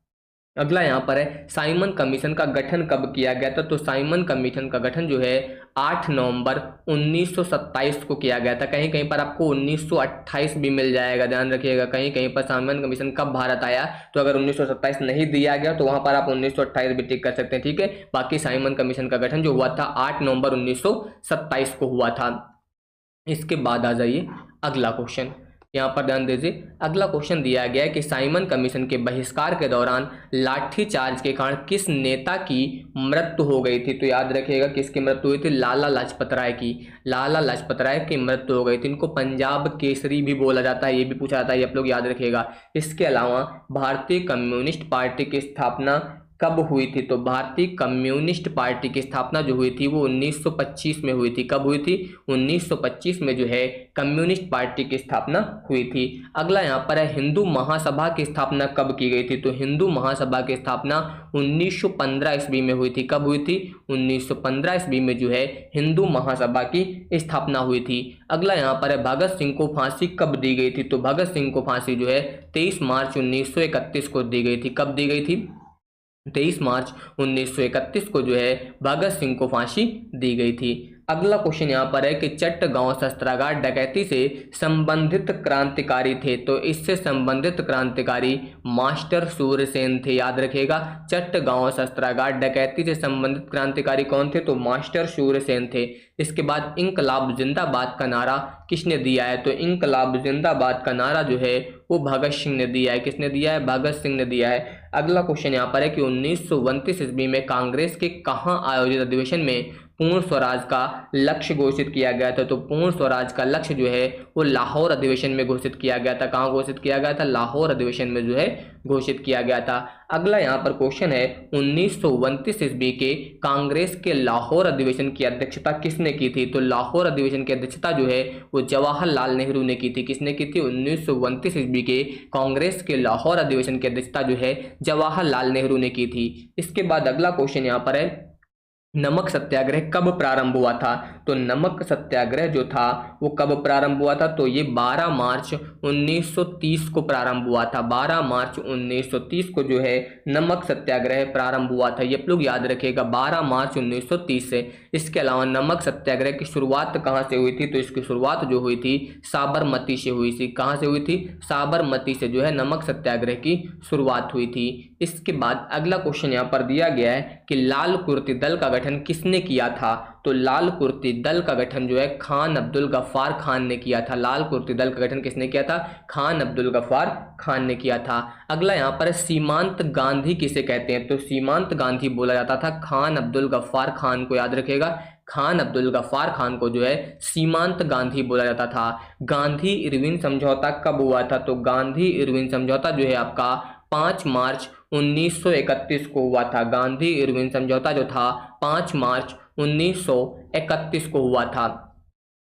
अगला यहाँ पर है साइमन कमीशन का गठन कब किया गया था? तो साइमन कमीशन का गठन जो है 8 नवंबर 1927 को किया गया था। कहीं कहीं पर आपको 1928 भी मिल जाएगा, ध्यान रखिएगा। कहीं कहीं पर साइमन कमीशन कब भारत आया, तो अगर 1927 नहीं दिया गया तो वहां पर आप 1928 भी टिक कर सकते हैं, ठीक है। बाकी साइमन कमीशन का गठन जो हुआ था 8 नवंबर 1927 को हुआ था। इसके बाद आ जाइए अगला क्वेश्चन, यहाँ पर ध्यान दीजिए। अगला क्वेश्चन दिया गया है कि साइमन कमीशन के बहिष्कार के दौरान लाठीचार्ज के कारण किस नेता की मृत्यु हो गई थी? तो याद रखिएगा किसकी मृत्यु हुई थी? लाला लाजपत राय की। लाला लाजपत राय की मृत्यु हो गई थी। इनको पंजाब केसरी भी बोला जाता है, ये भी पूछा जाता है, ये आप लोग याद रखिएगा। इसके अलावा भारतीय कम्युनिस्ट पार्टी की स्थापना कब हुई थी? तो भारतीय कम्युनिस्ट पार्टी की स्थापना जो हुई थी वो 1925 में हुई थी। कब हुई थी? 1925 में जो है कम्युनिस्ट पार्टी की स्थापना हुई थी। अगला यहाँ पर है हिंदू महासभा की स्थापना कब की गई थी? तो हिंदू महासभा की स्थापना 1915 ईस्वी में हुई थी। कब हुई थी? 1915 ईस्वी में जो है हिंदू महासभा की स्थापना हुई थी। अगला यहाँ पर है भगत सिंह को फांसी कब दी गई थी? तो भगत सिंह को फांसी जो है 23 मार्च 1931 को दी गई थी। कब दी गई थी? 23 मार्च 1931 को जो है भगत सिंह को फांसी दी गई थी। अगला क्वेश्चन यहाँ पर है कि चट्टगांव शस्त्रागार डकैती से संबंधित क्रांतिकारी थे। तो इससे संबंधित क्रांतिकारी मास्टर सूर्यसेन थे। याद रखिएगा, चट्टगांव शस्त्रागार डकैती से संबंधित क्रांतिकारी कौन थे? तो मास्टर सूर्यसेन थे। इसके बाद इंकलाब जिंदाबाद का नारा किसने दिया है? तो इंकलाब जिंदाबाद का नारा जो है वो भगत सिंह ने दिया है। किसने दिया है? भगत सिंह ने दिया है। अगला क्वेश्चन यहाँ पर है कि 1929 ईस्वी में कांग्रेस के कहाँ आयोजित अधिवेशन में पूर्ण स्वराज का लक्ष्य घोषित किया गया था? तो पूर्ण स्वराज का लक्ष्य जो है वो लाहौर अधिवेशन में घोषित किया गया था। कहाँ घोषित किया गया था? लाहौर अधिवेशन में जो है घोषित किया गया था। अगला यहाँ पर क्वेश्चन है 1929 ईस्वी के कांग्रेस के लाहौर अधिवेशन की अध्यक्षता किसने की थी? तो लाहौर अधिवेशन की अध्यक्षता जो है वो जवाहरलाल नेहरू ने की थी। किसने की थी? 1929 ईस्वी के कांग्रेस के लाहौर अधिवेशन की अध्यक्षता जो है जवाहरलाल नेहरू ने की थी। इसके बाद अगला क्वेश्चन यहाँ पर है नमक सत्याग्रह कब प्रारंभ हुआ था? तो नमक सत्याग्रह जो था वो कब प्रारंभ हुआ था? तो ये 12 मार्च 1930 को प्रारंभ हुआ था। 12 मार्च 1930 को जो है नमक सत्याग्रह प्रारंभ हुआ था। ये आप लोग याद रखिएगा, 12 मार्च 1930 से। इसके अलावा नमक सत्याग्रह की शुरुआत कहाँ से हुई थी? तो इसकी शुरुआत जो हुई थी साबरमती से हुई थी। कहाँ से हुई थी? साबरमती से जो है नमक सत्याग्रह की शुरुआत हुई थी। इसके बाद अगला क्वेश्चन यहाँ पर दिया गया है कि लाल कुर्ती दल का गठन किसने किया था? तो लाल कुर्ती दल का गठन जो है खान अब्दुल गफ्फार खान ने किया था। लाल कुर्ती दल का गठन किसने किया था? खान अब्दुल गफ्फार खान ने किया था। अगला यहाँ पर सीमांत गांधी किसे कहते हैं? तो सीमांत गांधी बोला जाता था खान अब्दुल गफ्फार खान को। याद रखिएगा, खान अब्दुल गफ्फार खान को जो है सीमांत गांधी बोला जाता था। गांधी इरविन समझौता कब हुआ था? तो गांधी इरविन समझौता जो है आपका 5 मार्च 1931 को हुआ था। गांधी इरविन समझौता जो था 5 मार्च 1931 को हुआ था।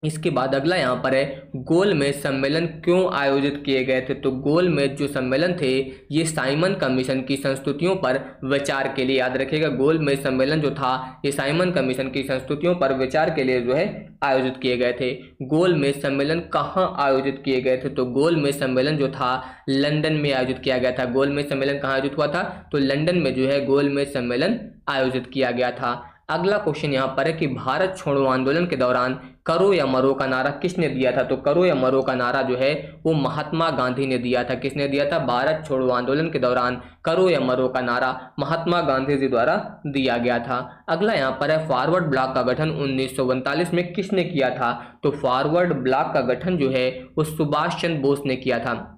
इसके बाद अगला यहाँ पर है गोलमेज सम्मेलन क्यों आयोजित किए गए थे? तो गोलमेज जो सम्मेलन थे ये साइमन कमीशन की संस्तुतियों पर विचार के लिए, याद रखिएगा, गोलमेज सम्मेलन जो था ये साइमन कमीशन की संस्तुतियों पर विचार के लिए जो है आयोजित किए गए थे। गोलमेज सम्मेलन कहाँ आयोजित किए गए थे? तो गोलमेज सम्मेलन जो था लंदन में आयोजित किया गया था। गोलमेज सम्मेलन कहाँ आयोजित हुआ था? तो लंदन में जो है गोलमेज सम्मेलन आयोजित किया गया था। अगला क्वेश्चन यहाँ पर है कि भारत छोड़ो आंदोलन के दौरान करो या मरो का नारा किसने दिया था? तो करो या मरो का नारा जो है वो महात्मा गांधी ने दिया था। किसने दिया था? भारत छोड़ो आंदोलन के दौरान करो या मरो का नारा महात्मा गांधी जी द्वारा दिया गया था। अगला यहाँ पर है फॉरवर्ड ब्लॉक का गठन 1939 में किसने किया था? तो फॉरवर्ड ब्लॉक का गठन जो है वो सुभाष चंद्र बोस ने किया था।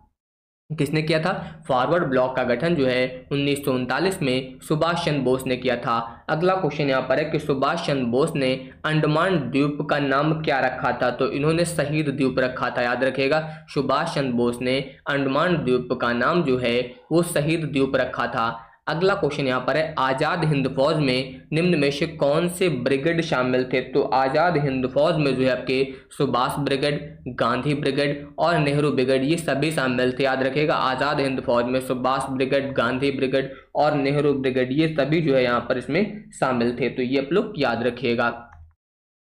किसने किया था? फॉरवर्ड ब्लॉक का गठन जो है 1939 में सुभाष चंद्र बोस ने किया था। अगला क्वेश्चन यहाँ पर है कि सुभाष चंद्र बोस ने अंडमान द्वीप का नाम क्या रखा था? तो इन्होंने शहीद द्वीप रखा था। याद रखिएगा, सुभाष चंद्र बोस ने अंडमान द्वीप का नाम जो है वो शहीद द्वीप रखा था। अगला क्वेश्चन यहाँ पर है, आज़ाद हिंद फौज में निम्न में से कौन से ब्रिगेड शामिल थे? तो आज़ाद हिंद फौज में जो है आपके सुभाष ब्रिगेड, गांधी ब्रिगेड और नेहरू ब्रिगेड ये सभी शामिल थे। याद रखिएगा, आज़ाद हिंद फौज में सुभाष ब्रिगेड, गांधी ब्रिगेड और नेहरू ब्रिगेड ये सभी जो है यहाँ पर इसमें शामिल थे। तो ये आप लोग याद रखिएगा।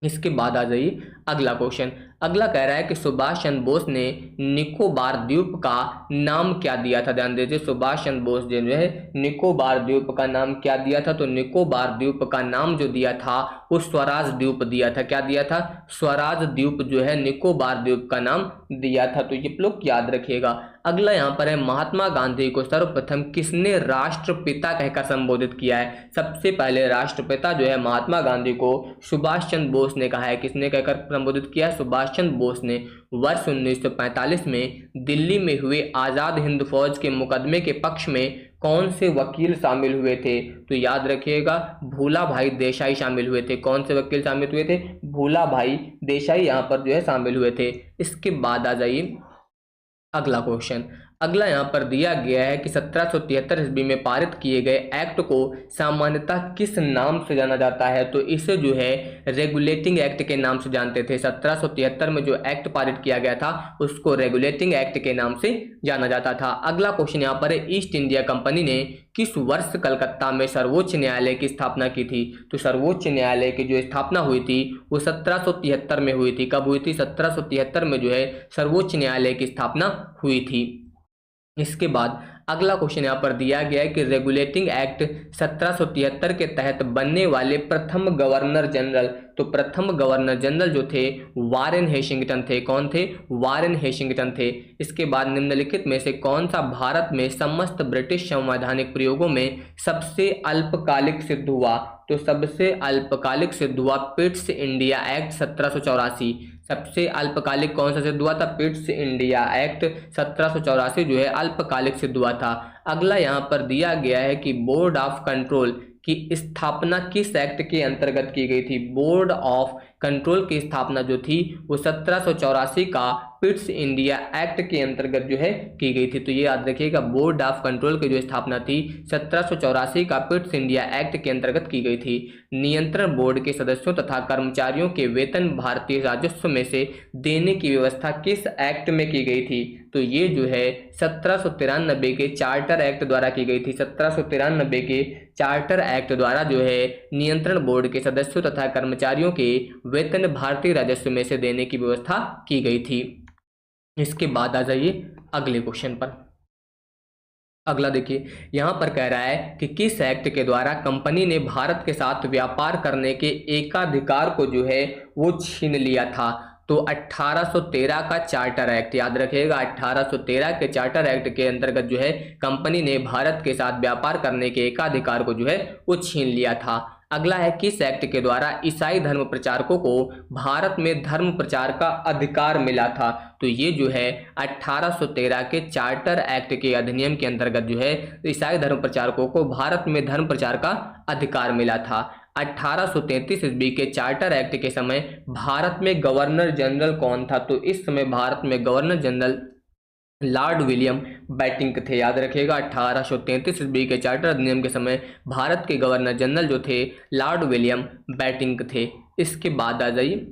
इसके बाद आ जाइए अगला क्वेश्चन। अगला कह रहा है कि सुभाष चंद्र बोस ने निकोबार द्वीप का नाम क्या दिया था? ध्यान दीजिए, सुभाष चंद्र बोस जो है निकोबार द्वीप का नाम क्या दिया था? तो निकोबार द्वीप का नाम जो दिया था वो स्वराज द्वीप दिया था। क्या दिया था? स्वराज द्वीप जो है निकोबार द्वीप का नाम दिया था। तो ये लोग याद रखिएगा। अगला यहाँ पर है, महात्मा गांधी को सर्वप्रथम किसने राष्ट्रपिता कहकर संबोधित किया है? सबसे पहले राष्ट्रपिता जो है महात्मा गांधी को सुभाष चंद्र बोस ने कहा है। किसने कहकर संबोधित किया? सुभाष चंद्र बोस ने। वर्ष 1945 में दिल्ली में हुए आजाद हिंद फौज के मुकदमे के पक्ष में कौन से वकील शामिल हुए थे? तो याद रखिएगा, भूला भाई देसाई शामिल हुए थे। कौन से वकील शामिल हुए थे? भूला भाई देसाई यहाँ पर जो है शामिल हुए थे। इसके बाद आ जाइए अगला क्वेश्चन। अगला यहाँ पर दिया गया है कि 1773 ईस्वी में पारित किए गए एक्ट को सामान्यतः किस नाम से जाना जाता है? तो इसे जो है रेगुलेटिंग एक्ट के नाम से जानते थे। 1773 में जो एक्ट पारित किया गया था उसको रेगुलेटिंग एक्ट के नाम से जाना जाता था। अगला क्वेश्चन यहाँ पर है, ईस्ट इंडिया कंपनी ने किस वर्ष कलकत्ता में सर्वोच्च न्यायालय की स्थापना की थी? तो सर्वोच्च न्यायालय की जो स्थापना हुई थी वो 1773 में हुई थी। कब हुई थी? 1773 में जो है सर्वोच्च न्यायालय की स्थापना हुई थी। इसके बाद अगला क्वेश्चन यहाँ पर दिया गया है कि रेगुलेटिंग एक्ट 1773 के तहत बनने वाले प्रथम गवर्नर जनरल। तो प्रथम गवर्नर जनरल जो थे वारेन हेशिंगटन थे। कौन थे? वारेन हेशिंगटन थे। इसके बाद निम्नलिखित में से कौन सा भारत में समस्त ब्रिटिश संवैधानिक प्रयोगों में सबसे अल्पकालिक सिद्ध हुआ? तो सबसे अल्पकालिक सिद्ध हुआ पिट्स इंडिया एक्ट 1784। सबसे अल्पकालिक कौन सा सिद्ध हुआ था? पिट्स इंडिया एक्ट 1784 जो है अल्पकालिक सिद्ध हुआ था। अगला यहाँ पर दिया गया है कि बोर्ड ऑफ कंट्रोल की स्थापना किस एक्ट के अंतर्गत की गई थी? बोर्ड ऑफ कंट्रोल की स्थापना जो थी वो 1784 का पिट्स इंडिया एक्ट के अंतर्गत जो है की गई थी। तो ये याद रखिएगा, बोर्ड ऑफ कंट्रोल की जो स्थापना थी 1784 का पिट्स इंडिया एक्ट के अंतर्गत की गई थी। नियंत्रण बोर्ड के सदस्यों तथा कर्मचारियों के वेतन भारतीय राजस्व में से देने की व्यवस्था किस एक्ट में की गई थी? तो ये जो है 1793 के चार्टर एक्ट द्वारा की गई थी। 1793 के चार्टर एक्ट द्वारा जो है नियंत्रण बोर्ड के सदस्यों तथा कर्मचारियों के वेतन भारतीय राजस्व में से देने की व्यवस्था की गई थी। इसके बाद आ जाइए अगले क्वेश्चन पर। अगला देखिए, यहाँ पर कह रहा है कि किस एक्ट के द्वारा कंपनी ने भारत के साथ व्यापार करने के एकाधिकार को जो है वो छीन लिया था? तो 1813 का चार्टर एक्ट। याद रखिएगा, 1813 के चार्टर एक्ट के अंतर्गत जो है कंपनी ने भारत के साथ व्यापार करने के एकाधिकार को जो है वो छीन लिया था। अगला है, किस एक्ट के द्वारा ईसाई धर्म प्रचारकों को भारत में धर्म प्रचार का अधिकार मिला था? तो ये जो है 1813 के चार्टर एक्ट के अधिनियम के अंतर्गत जो है ईसाई धर्म प्रचारकों को भारत में धर्म प्रचार का अधिकार मिला था। 1833 ईस्वी के चार्टर एक्ट के समय भारत में गवर्नर जनरल कौन था? तो इस समय भारत में governor general Lord William Bentinck थे। याद रखिएगा, 1833 ईस्वी के चार्टर अधिनियम के समय भारत के गवर्नर जनरल जो थे लॉर्ड विलियम बेंटिंक थे। इसके बाद आ जाइए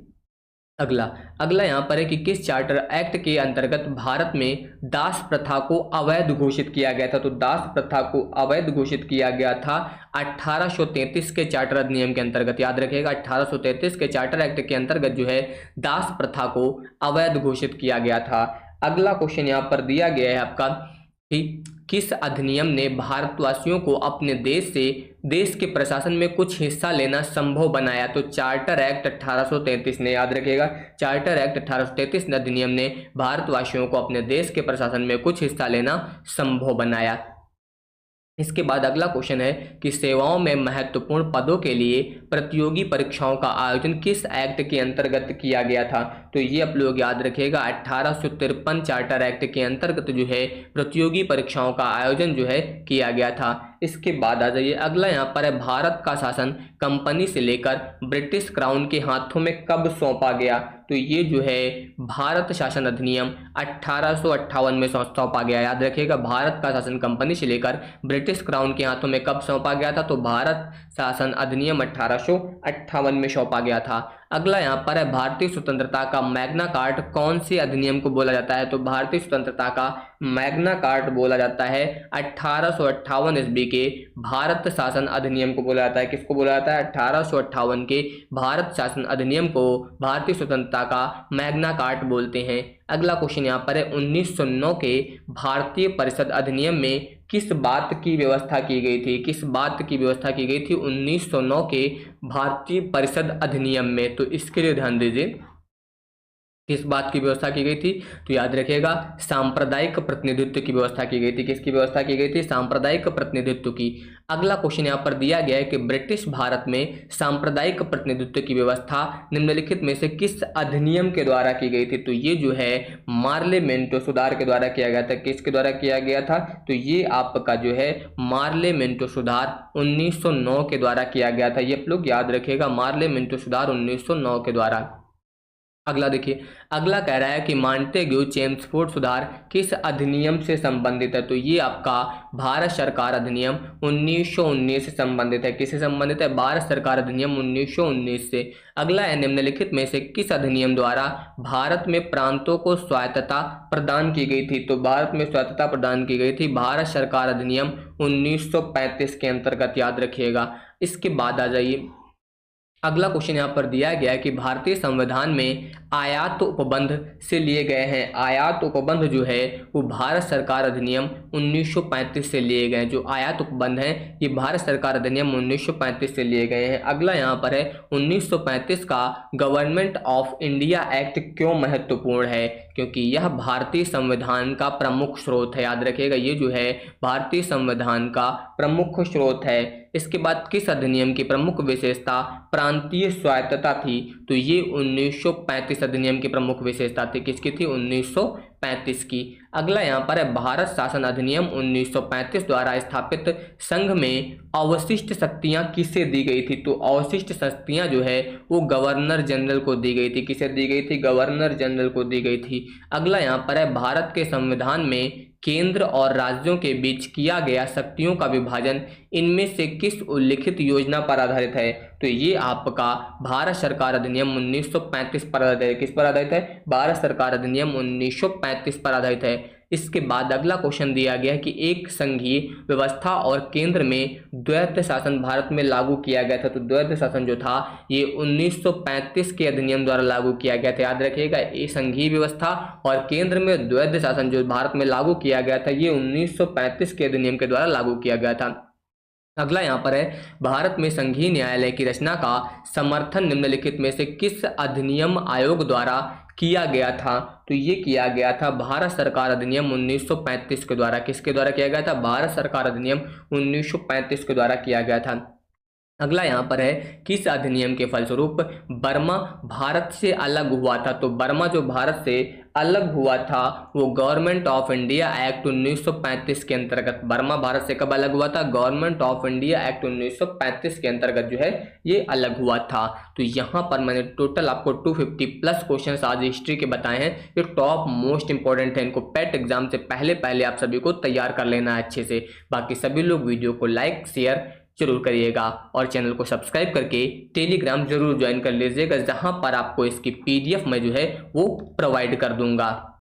अगला यहाँ पर है कि किस चार्टर एक्ट के अंतर्गत भारत में दास प्रथा को अवैध घोषित किया गया था? तो दास प्रथा को अवैध घोषित किया गया था 1833 के चार्टर अधिनियम के अंतर्गत। याद रखिएगा, 1833 के चार्टर एक्ट के अंतर्गत जो है दास प्रथा को अवैध घोषित किया गया था। अगला क्वेश्चन यहाँ पर दिया गया है आपका कि किस अधिनियम ने भारतवासियों को अपने देश के प्रशासन में कुछ हिस्सा लेना संभव बनाया? तो चार्टर एक्ट 1833 ने। याद रखिएगा, चार्टर एक्ट 1833 अधिनियम ने भारतवासियों को अपने देश के प्रशासन में कुछ हिस्सा लेना संभव बनाया। इसके बाद अगला क्वेश्चन है कि सेवाओं में महत्वपूर्ण पदों के लिए प्रतियोगी परीक्षाओं का आयोजन किस एक्ट के अंतर्गत किया गया था? तो ये आप लोग याद रखिएगा, 1853 चार्टर एक्ट के अंतर्गत जो है प्रतियोगी परीक्षाओं का आयोजन जो है किया गया था। इसके बाद आ जाइए अगला यहाँ पर है, भारत का शासन कंपनी से लेकर ब्रिटिश क्राउन के हाथों में कब सौंपा गया? तो ये जो है भारत शासन अधिनियम 1858 में सौंपा गया। याद रखिएगा, भारत का शासन कंपनी से लेकर ब्रिटिश क्राउन के हाथों में कब सौंपा गया था? तो भारत शासन अधिनियम 1858 में सौंपा गया था। अगला यहाँ पर है, भारतीय स्वतंत्रता का मैग्ना कार्ट कौन से अधिनियम को बोला जाता है? तो भारतीय स्वतंत्रता का मैग्ना कार्ट बोला जाता है 1858 ईस्वी के भारत शासन अधिनियम को बोला जाता है। किसको बोला जाता है? 1858 के भारत शासन अधिनियम को भारतीय स्वतंत्रता का मैग्ना कार्ट बोलते हैं। अगला क्वेश्चन यहाँ पर है, 1909 के भारतीय परिषद अधिनियम में किस बात की व्यवस्था की गई थी? किस बात की व्यवस्था की गई थी 1909 के भारतीय परिषद अधिनियम में? तो इसके लिए ध्यान दीजिए, किस बात की व्यवस्था की गई थी? तो याद रखिएगा, सांप्रदायिक प्रतिनिधित्व की व्यवस्था की गई थी। किसकी व्यवस्था की गई थी? सांप्रदायिक प्रतिनिधित्व की। अगला क्वेश्चन यहाँ पर दिया गया है कि ब्रिटिश भारत में सांप्रदायिक प्रतिनिधित्व की व्यवस्था निम्नलिखित में से किस अधिनियम के द्वारा की गई थी? तो ये जो है मार्लेमेंटो सुधार के द्वारा किया गया था। किसके द्वारा किया गया था? तो ये आपका जो है मार्लेमेंटो सुधार 1909 के द्वारा किया गया था। ये आप लोग याद रखिएगा, मार्लेमेंटो सुधार 1909 के द्वारा। अगला देखिए, अगला कह रहा है कि मॉन्टेग्यू चेम्सफोर्ड सुधार किस अधिनियम से संबंधित है? तो ये आपका भारत सरकार अधिनियम 1919 से संबंधित है। किससे संबंधित है? भारत सरकार अधिनियम 1919 से। अगला है, निम्नलिखित में से किस अधिनियम द्वारा भारत में प्रांतों को स्वायत्तता प्रदान की गई थी? तो भारत में स्वायत्तता प्रदान की गई थी भारत सरकार अधिनियम 1935 के अंतर्गत। याद रखिएगा। इसके बाद आ जाइए, अगला क्वेश्चन यहाँ पर दिया गया है कि भारतीय संविधान में आयात उपबंध से लिए गए हैं। आयात उपबंध जो है वो भारत सरकार अधिनियम 1935 से लिए गए हैं। जो आयात उपबंध हैं ये भारत सरकार अधिनियम 1935 से लिए गए हैं। अगला यहाँ पर है, 1935 का गवर्नमेंट ऑफ इंडिया एक्ट क्यों महत्वपूर्ण है? क्योंकि यह भारतीय संविधान का प्रमुख स्रोत है। याद रखिएगा, ये जो है भारतीय संविधान का प्रमुख स्रोत है। इसके बाद किस अधिनियम की प्रमुख विशेषता प्रांतीय स्वायत्तता थी? तो ये 1935 अधिनियम की प्रमुख विशेषता थी। किसकी थी? 1935 की। अगला यहाँ पर है, भारत शासन अधिनियम 1935 द्वारा स्थापित संघ में अवशिष्ट शक्तियां किसे दी गई थी? तो अवशिष्ट शक्तियां जो है वो गवर्नर जनरल को दी गई थी। किसे दी गई थी? गवर्नर जनरल को दी गई थी। अगला यहाँ पर है, भारत के संविधान में केंद्र और राज्यों के बीच किया गया शक्तियों का विभाजन इनमें से किस उल्लिखित योजना पर आधारित है? तो ये आपका भारत सरकार अधिनियम 1935 पर आधारित है। किस पर आधारित है? भारत सरकार अधिनियम 1935 पर आधारित है। इसके बाद अगला क्वेश्चन दिया गया है कि एक संघीय व्यवस्था और केंद्र में द्वैध शासन भारत में लागू किया गया था। तो द्वैध शासन जो था ये 1935 के अधिनियम द्वारा लागू किया गया था। याद रखिएगा, ये संघीय व्यवस्था और केंद्र में द्वैध शासन जो भारत में लागू किया गया था ये 1935 के अधिनियम के द्वारा लागू किया गया था। अगला यहाँ पर है, भारत में संघीय न्यायालय की रचना का समर्थन निम्नलिखित में से किस अधिनियम आयोग द्वारा किया गया था? तो ये किया गया था भारत सरकार अधिनियम 1935 के द्वारा। किसके द्वारा किया गया था? भारत सरकार अधिनियम 1935 के द्वारा किया गया था। अगला यहाँ पर है, किस अधिनियम के फलस्वरूप बर्मा भारत से अलग हुआ था? तो बर्मा जो भारत से अलग हुआ था वो गवर्नमेंट ऑफ इंडिया एक्ट 1935 के अंतर्गत। बर्मा भारत से कब अलग हुआ था? गवर्नमेंट ऑफ इंडिया एक्ट 1935 के अंतर्गत जो है ये अलग हुआ था। तो यहाँ पर मैंने टोटल आपको 250 प्लस क्वेश्चंस आज हिस्ट्री के बताए हैं। ये टॉप मोस्ट इंपॉर्टेंट है, इनको पेट एग्जाम से पहले आप सभी को तैयार कर लेना है अच्छे से। बाकी सभी लोग वीडियो को लाइक शेयर जरूर करिएगा और चैनल को सब्सक्राइब करके टेलीग्राम जरूर ज्वाइन कर लीजिएगा, जहां पर आपको इसकी PDF मैं जो है वो प्रोवाइड कर दूंगा।